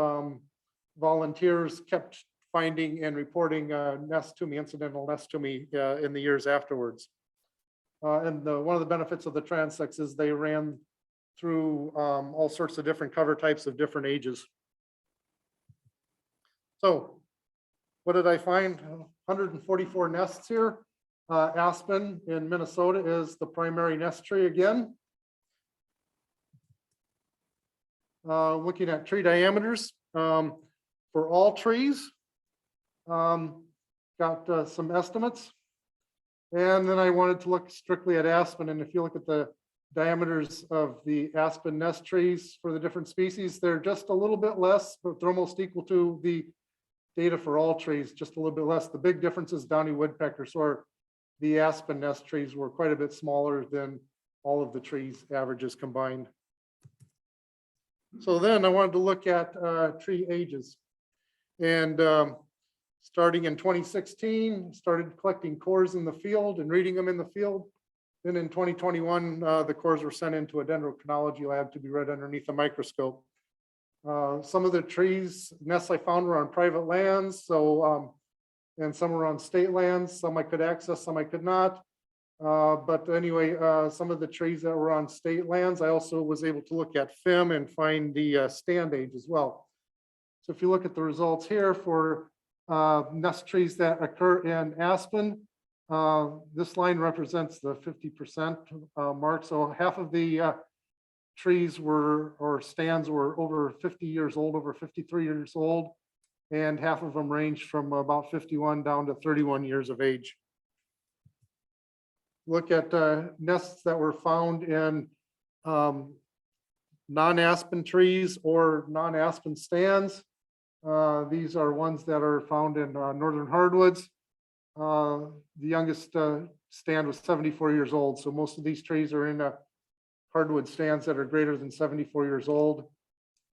volunteers kept finding and reporting nests to me, incidental nests to me in the years afterwards. And one of the benefits of the transects is they ran through all sorts of different cover types of different ages. So what did I find? 144 nests here. Aspen in Minnesota is the primary nest tree again. Looking at tree diameters for all trees. Got some estimates. And then I wanted to look strictly at aspen. And if you look at the diameters of the aspen nest trees for the different species, they're just a little bit less, but they're almost equal to the data for all trees, just a little bit less. The big difference is downy woodpeckers, or the aspen nest trees were quite a bit smaller than all of the trees averages combined. So then I wanted to look at tree ages. And starting in 2016, started collecting cores in the field and reading them in the field. Then in 2021, the cores were sent into a dendrochronology lab to be read underneath a microscope. Some of the trees, nests I found were on private lands, so and some were on state lands. Some I could access, some I could not. But anyway, some of the trees that were on state lands, I also was able to look at FIM and find the stand age as well. So if you look at the results here for nest trees that occur in aspen, this line represents the 50% mark. So half of the trees were, or stands were over 50 years old, over 53 years old, and half of them ranged from about 51 down to 31 years of age. Look at nests that were found in non-aspen trees or non-aspen stands. These are ones that are found in northern hardwoods. The youngest stand was 74 years old. So most of these trees are in hardwood stands that are greater than 74 years old.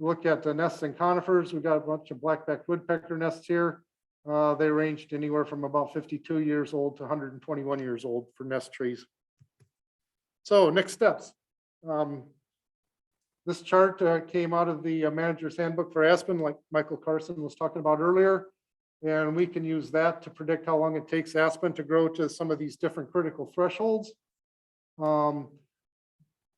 Look at the nests in conifers. We've got a bunch of black-backed woodpecker nests here. They ranged anywhere from about 52 years old to 121 years old for nest trees. So next steps. This chart came out of the manager's handbook for aspen, like Michael Carson was talking about earlier. And we can use that to predict how long it takes aspen to grow to some of these different critical thresholds.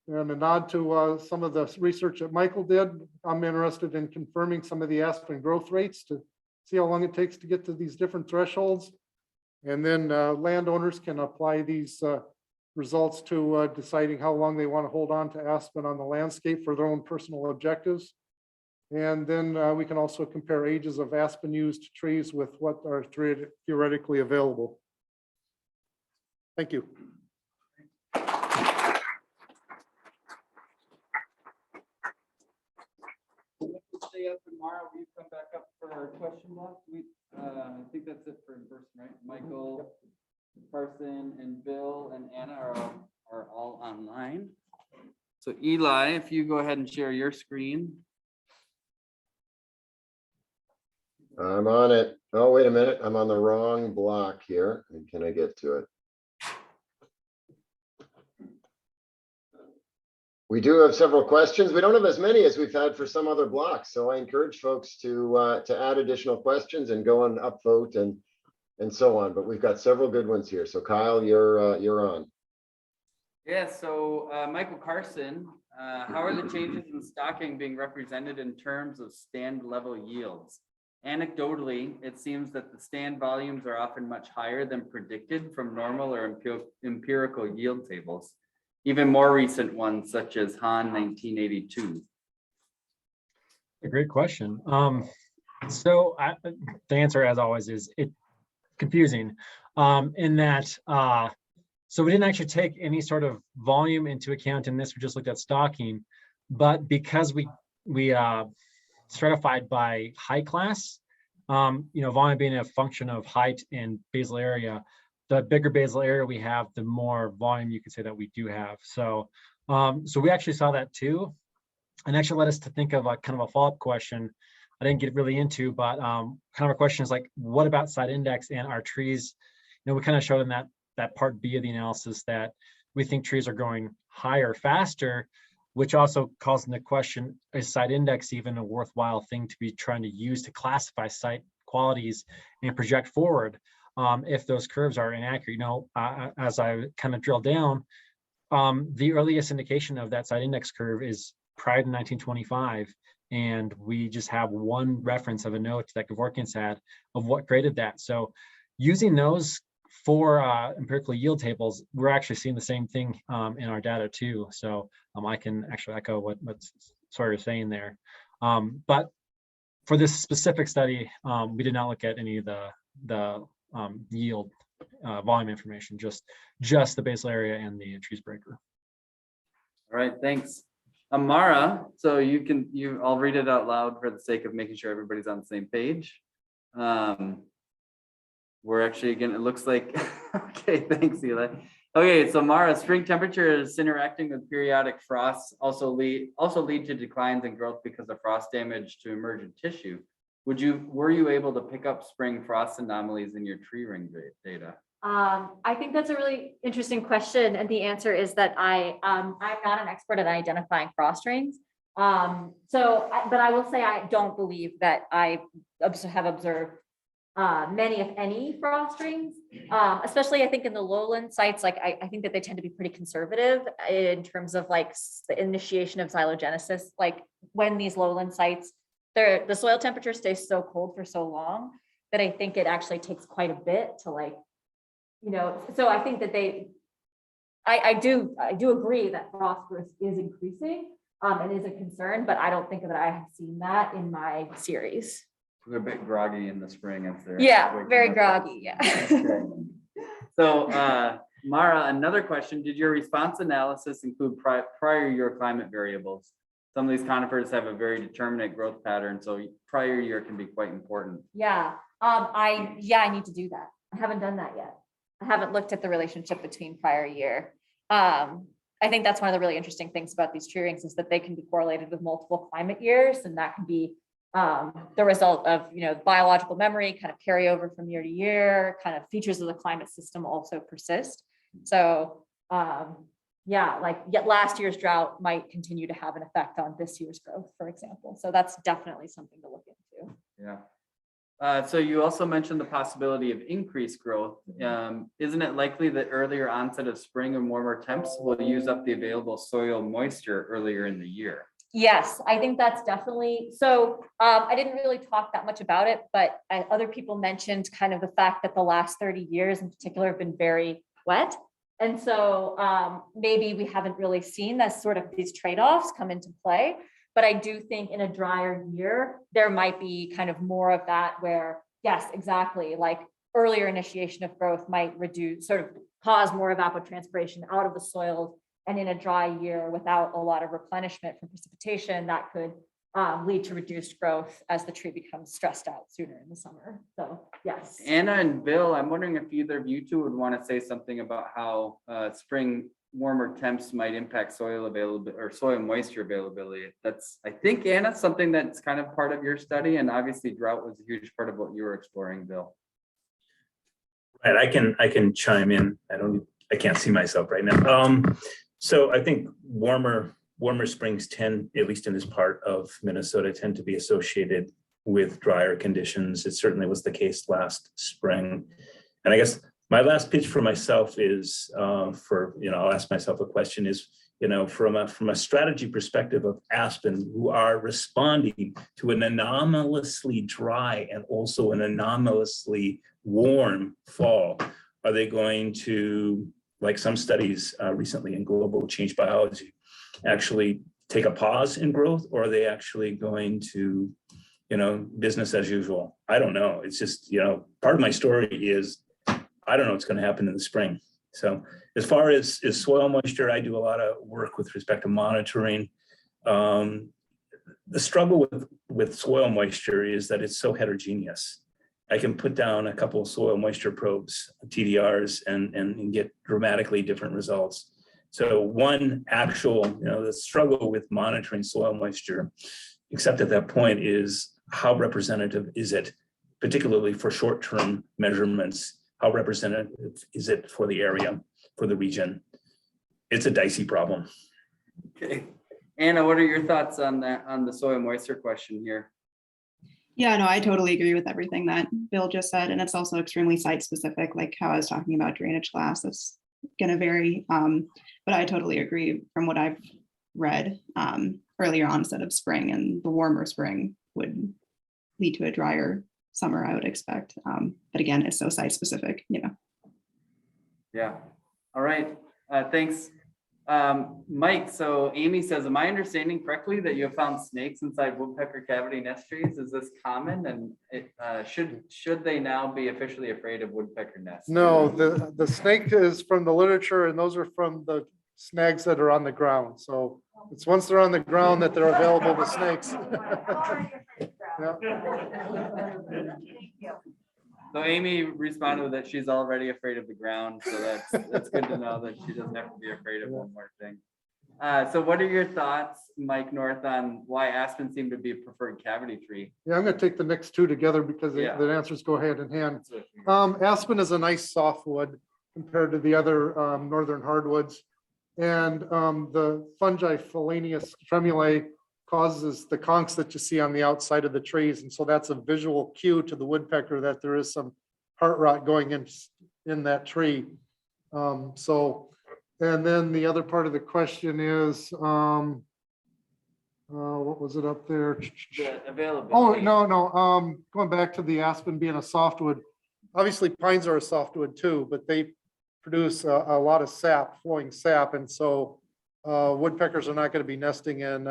And a nod to some of the research that Michael did. I'm interested in confirming some of the aspen growth rates to see how long it takes to get to these different thresholds. And then landowners can apply these results to deciding how long they want to hold on to aspen on the landscape for their own personal objectives. And then we can also compare ages of aspen used trees with what are theoretically available. Thank you. Stay up tomorrow. Will you come back up for our question block? I think that's it for in person, right? Michael, Carson, and Bill and Anna are all online. So Eli, if you go ahead and share your screen. I'm on it. Oh, wait a minute. I'm on the wrong block here. Can I get to it? We do have several questions. We don't have as many as we've had for some other blocks. So I encourage folks to add additional questions and go on upvote and so on. But we've got several good ones here. So Kyle, you're on. Yeah, so Michael Carson, how are the changes in stocking being represented in terms of stand level yields? Anecdotally, it seems that the stand volumes are often much higher than predicted from normal or empirical yield tables, even more recent ones such as Han 1982. A great question. So the answer, as always, is it's confusing in that so we didn't actually take any sort of volume into account in this. We just looked at stocking, but because we stratified by height class, volume being a function of height and basal area, the bigger basal area we have, the more volume you could say that we do have. So so we actually saw that too, and actually led us to think of a kind of a follow-up question. I didn't get really into, but kind of a question is like, what about site index and our trees? We kind of showed in that part B of the analysis that we think trees are growing higher, faster, which also calls into question, is site index even a worthwhile thing to be trying to use to classify site qualities and project forward if those curves are inaccurate? As I kind of drill down, the earliest indication of that site index curve is prior to 1925. And we just have one reference of a note that Kevorkian's had of what created that. So using those for empirical yield tables, we're actually seeing the same thing in our data too. So I can actually echo what Sawyer's saying there. But for this specific study, we did not look at any of the yield volume information, just the basal area and the trees breaker. All right, thanks. Amara, so I'll read it out loud for the sake of making sure everybody's on the same page. We're actually it looks like, okay, thanks, Eli. Okay, so Mara, spring temperatures interacting with periodic frosts also lead to declines in growth because of frost damage to emergent tissue. Were you able to pick up spring frost anomalies in your tree ring data? I think that's a really interesting question. And the answer is that I'm not an expert at identifying frost rings. But I will say I don't believe that I have observed many, if any, frost rings, especially I think in the lowland sites. Like I think that they tend to be pretty conservative in terms of like the initiation of xylogenesis. Like when these lowland sites, the soil temperature stays so cold for so long that I think it actually takes quite a bit to like, so I think that I do agree that phosphorus is increasing and is a concern, but I don't think that I have seen that in my series. We're a bit groggy in the spring as they're Very groggy, yeah. Okay. So Mara, another question, did your response analysis include prior year climate variables? Some of these conifers have a very determinate growth pattern, so prior year can be quite important. Yeah, I need to do that. I haven't done that yet. I haven't looked at the relationship between prior year. I think that's one of the really interesting things about these tree rings is that they can be correlated with multiple climate years, and that can be the result of biological memory kind of carry over from year to year, kind of features of the climate system also persist. So last year's drought might continue to have an effect on this year's growth, for example. So that's definitely something to look into. Yeah. So you also mentioned the possibility of increased growth. Isn't it likely that earlier onset of spring and warmer temps will use up the available soil moisture earlier in the year? Yes, I think that's definitely so. I didn't really talk that much about it, but other people mentioned kind of the fact that the last 30 years in particular have been very wet. And so maybe we haven't really seen that sort of these trade-offs come into play. But I do think in a drier year, there might be kind of more of that where, yes, exactly, like earlier initiation of growth might sort of cause more evapotranspiration out of the soils. And in a dry year without a lot of replenishment from precipitation, that could lead to reduced growth as the tree becomes stressed out sooner in the summer. So yes. Anna and Bill, I'm wondering if either of you two would want to say something about how spring warmer temps might impact soil availability or soil moisture availability. That's, I think, Anna, something that's kind of part of your study, and obviously drought was a huge part of what you were exploring, Bill. Right, I can chime in. I can't see myself right now. So I think warmer springs tend, at least in this part of Minnesota, tend to be associated with drier conditions. It certainly was the case last spring. And I guess my last pitch for myself is I'll ask myself a question is, from a strategy perspective of aspen, who are responding to an anomalously dry and also an anomalously warm fall, are they going to, like some studies recently in global change biology, actually take a pause in growth, or are they actually going to, business as usual? I don't know. It's just, part of my story is I don't know what's going to happen in the spring. So as far as soil moisture, I do a lot of work with respect to monitoring. The struggle with soil moisture is that it's so heterogeneous. I can put down a couple of soil moisture probes, TDRs, and get dramatically different results. So one actual, the struggle with monitoring soil moisture, except at that point, is how representative is it, particularly for short-term measurements? How representative is it for the area, for the region? It's a dicey problem. Okay. Anna, what are your thoughts on that, on the soil moisture question here? Yeah, no, I totally agree with everything that Bill just said. And it's also extremely site specific, like how I was talking about drainage class. It's going to vary. But I totally agree from what I've read earlier onset of spring, and the warmer spring would lead to a drier summer, I would expect. But again, it's so site specific, you know. Yeah. All right. Thanks. Mike, so Amy says, am I understanding correctly that you have found snakes inside woodpecker cavity nest trees? Is this common? And it, should they now be officially afraid of woodpecker nests? No, the snake is from the literature, and those are from the snags that are on the ground. So it's once they're on the ground that they're available to snakes. Yeah. So Amy responded that she's already afraid of the ground. So that's good to know that she doesn't have to be afraid of one more thing. So what are your thoughts, Mike North, on why aspen seem to be a preferred cavity tree? Yeah, I'm gonna take the next two together because the answers go hand in hand. Aspen is a nice softwood compared to the other northern hardwoods. And the fungi Phalaenus tremulae causes the conchs that you see on the outside of the trees. And so that's a visual cue to the woodpecker that there is some heart rot going in that tree. And then the other part of the question is, what was it up there? The availability. Oh, no. Going back to the aspen being a softwood, obviously pines are a softwood too, but they produce a lot of sap, flowing sap. And so woodpeckers are not going to be nesting in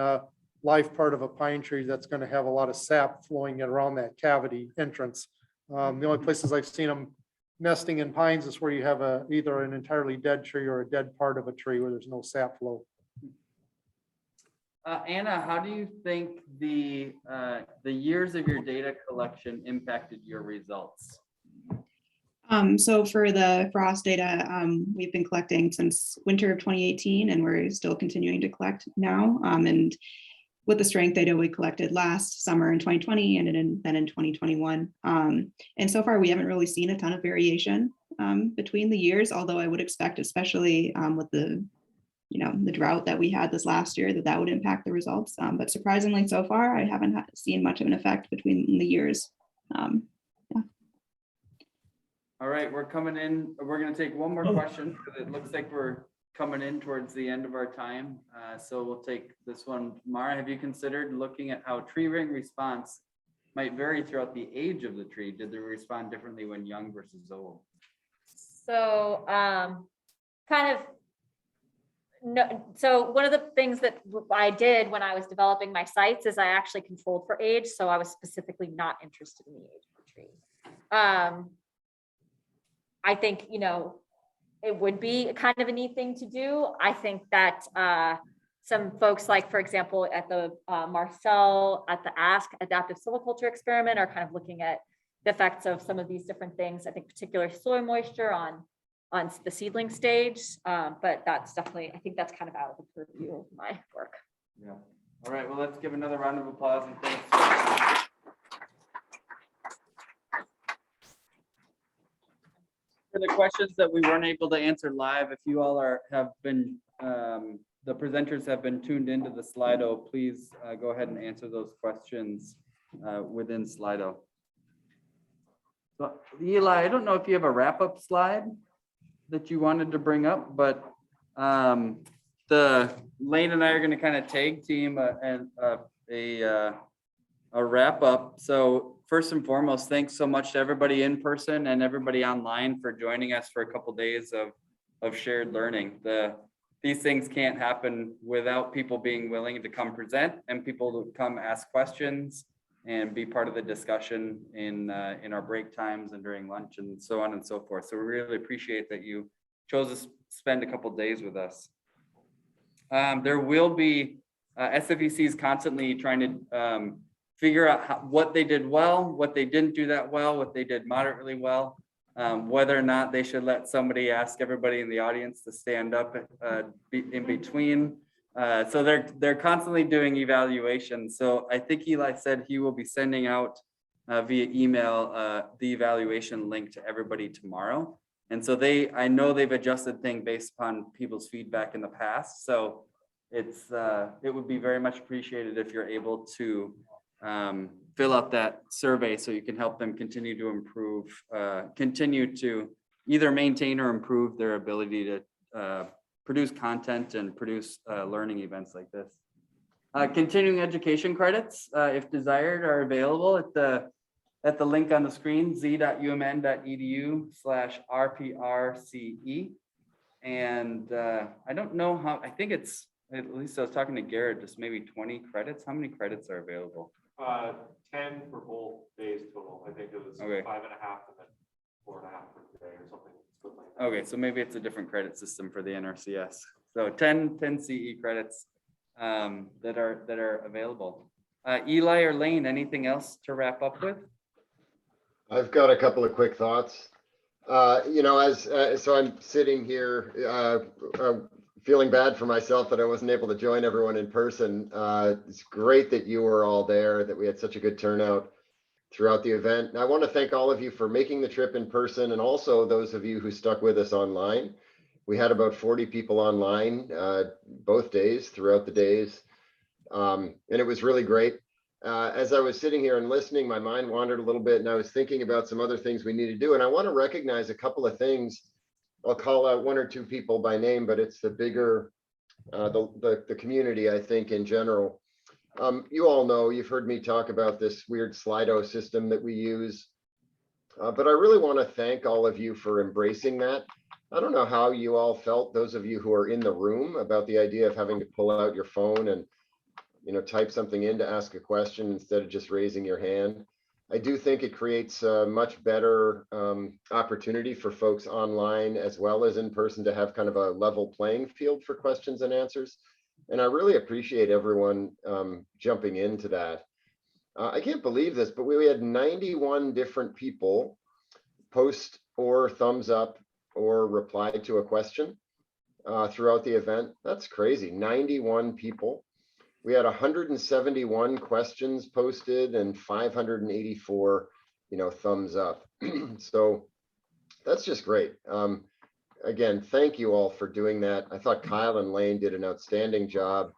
live part of a pine tree that's going to have a lot of sap flowing around that cavity entrance. The only places I've seen them nesting in pines is where you have either an entirely dead tree or a dead part of a tree where there's no sap flow. Anna, how do you think the years of your data collection impacted your results? So for the frost data, we've been collecting since winter of 2018, and we're still continuing to collect now. And with the strength data we collected last summer in 2020 and then in 2021. And so far, we haven't really seen a ton of variation between the years, although I would expect, especially with the drought that we had this last year, that would impact the results. But surprisingly, so far, I haven't seen much of an effect between the years. All right, we're coming in. We're going to take one more question because it looks like we're coming in towards the end of our time. So we'll take this one. Mara, have you considered looking at how tree ring response might vary throughout the age of the tree? Did they respond differently when young versus old? So so one of the things that I did when I was developing my sites is I actually controlled for age. So I was specifically not interested in the age of the tree. I think, it would be kind of a neat thing to do. I think that some folks, like, for example, at the Marcel, at the Ask Adaptive Silviculture Experiment, are kind of looking at the effects of some of these different things. I think particular soil moisture on the seedling stage, but that's definitely, I think that's kind of out of the purview of my work. Yeah. All right, well, let's give another round of applause and thanks. For the questions that we weren't able to answer live, if you all have been, the presenters have been tuned into the Slido, please go ahead and answer those questions within Slido. So Eli, I don't know if you have a wrap-up slide that you wanted to bring up, but Lane and I are going to kind of tag team a wrap-up. So first and foremost, thanks so much to everybody in person and everybody online for joining us for a couple of days of shared learning. These things can't happen without people being willing to come present and people to come ask questions and be part of the discussion in our break times and during lunch and so on and so forth. So we really appreciate that you chose to spend a couple of days with us. There will be SFEC is constantly trying to figure out what they did well, what they didn't do that well, what they did moderately well, whether or not they should let somebody ask everybody in the audience to stand up in between So they're constantly doing evaluations. So I think Eli said he will be sending out via email the evaluation link to everybody tomorrow. And so I know they've adjusted things based upon people's feedback in the past. So it would be very much appreciated if you're able to fill out that survey so you can help them continue to improve, continue to either maintain or improve their ability to produce content and produce learning events like this. Continuing education credits, if desired, are available at the link on the screen, z.umn.edu/RPRCE. And I don't know how, I think it's, at least I was talking to Garrett, just maybe 20 credits. How many credits are available? 10 for both days total. I think it was Okay. 5.5 and then 4.5 for today or something. Like that. Okay, so maybe it's a different credit system for the NRCS. So 10 CE credits that are available. Eli or Lane, anything else to wrap up with? I've got a couple of quick thoughts. So I'm sitting here feeling bad for myself that I wasn't able to join everyone in person. It's great that you were all there, that we had such a good turnout throughout the event. And I want to thank all of you for making the trip in person, and also those of you who stuck with us online. We had about 40 people online both days, throughout the days. And it was really great. As I was sitting here and listening, my mind wandered a little bit, and I was thinking about some other things we need to do. And I want to recognize a couple of things. I'll call out one or two people by name, but it's the bigger, the community, I think, in general. You all know, you've heard me talk about this weird Slido system that we use. But I really want to thank all of you for embracing that. I don't know how you all felt, those of you who are in the room, about the idea of having to pull out your phone and type something in to ask a question instead of just raising your hand. I do think it creates a much better opportunity for folks online as well as in person to have kind of a level playing field for questions and answers. And I really appreciate everyone jumping into that. I can't believe this, but we had 91 different people post or thumbs up or reply to a question throughout the event. That's crazy, 91 people. We had 171 questions posted and 584, thumbs up. So that's just great. Again, thank you all for doing that. I thought Kyle and Lane did an outstanding job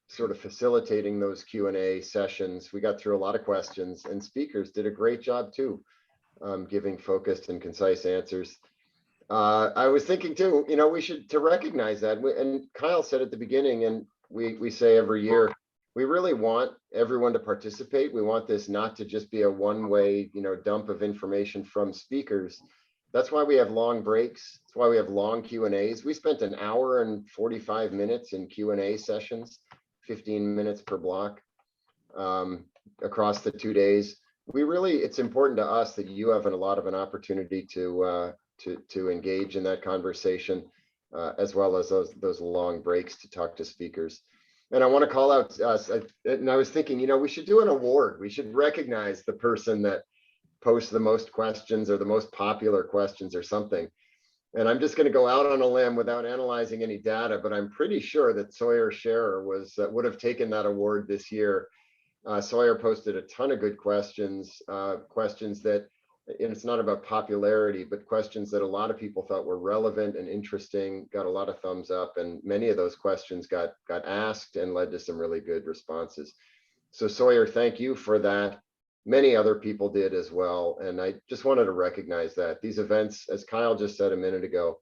sort of facilitating those Q&A sessions. We got through a lot of questions, and speakers did a great job too, giving focused and concise answers. I was thinking too, we should to recognize that. And Kyle said at the beginning, and we say every year, we really want everyone to participate. We want this not to just be a one-way, dump of information from speakers. That's why we have long breaks. That's why we have long Q&As. We spent an hour and 45 minutes in Q&A sessions, 15 minutes per block across the 2 days. It's important to us that you have a lot of an opportunity to engage in that conversation. As well as those long breaks to talk to speakers. And I want to call out us, and I was thinking, we should do an award. We should recognize the person that posts the most questions or the most popular questions or something. And I'm just going to go out on a limb without analyzing any data, but I'm pretty sure that Sawyer Scherer would have taken that award this year. Sawyer posted a ton of good questions, questions that, and it's not about popularity, but questions that a lot of people thought were relevant and interesting, got a lot of thumbs up, and many of those questions got asked and led to some really good responses. So Sawyer, thank you for that. Many other people did as well, and I just wanted to recognize that. These events, as Kyle just said a minute ago,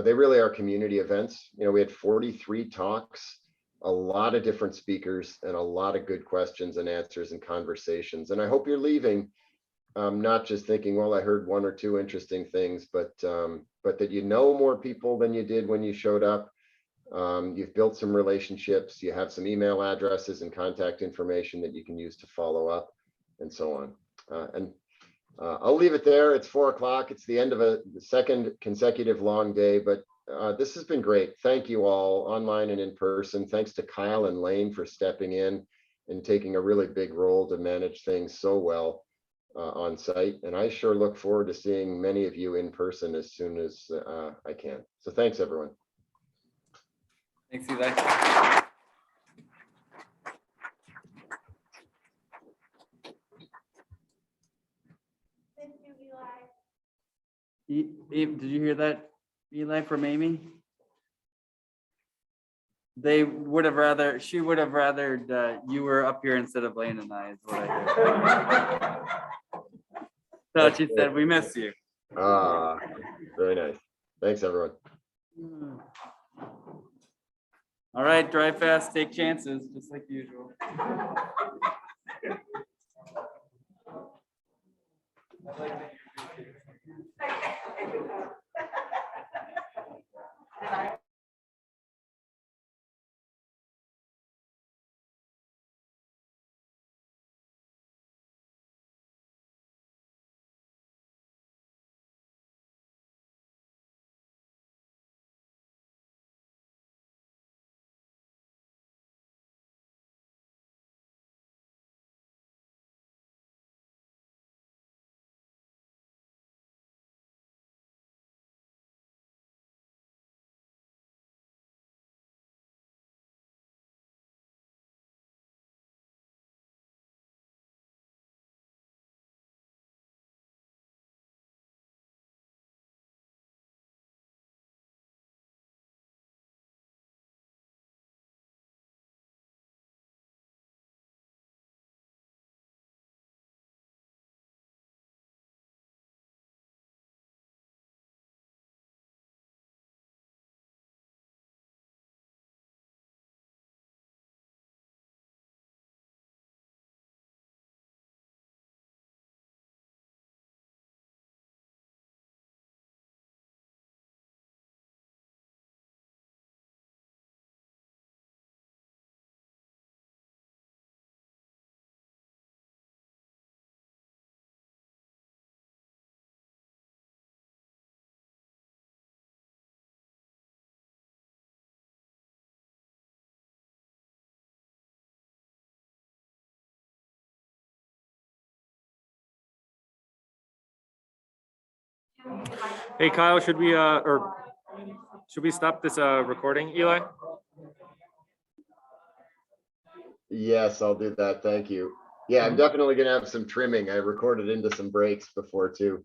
they really are community events. We had 43 talks, a lot of different speakers, and a lot of good questions and answers and conversations. And I hope you're leaving not just thinking, well, I heard one or two interesting things, but that more people than you did when you showed up. You've built some relationships, you have some email addresses and contact information that you can use to follow up and so on. I'll leave it there. It's 4 o'clock. It's the end of the second consecutive long day, but this has been great. Thank you all, online and in person. Thanks to Kyle and Lane for stepping in and taking a really big role to manage things so well on site. And I sure look forward to seeing many of you in person as soon as I can. So thanks, everyone. Thanks, Eli. Did you hear that, Eli, from Amy? They would have rather, she would have rathered you were up here instead of Lane and I, is what I heard. So she said, we miss you. Ah, very nice. Thanks, everyone. All right, drive fast, take chances, just like usual. Hey Kyle, should we stop this recording, Eli? Yes, I'll do that. Thank you. Yeah, I'm definitely gonna have some trimming. I recorded into some breaks before too.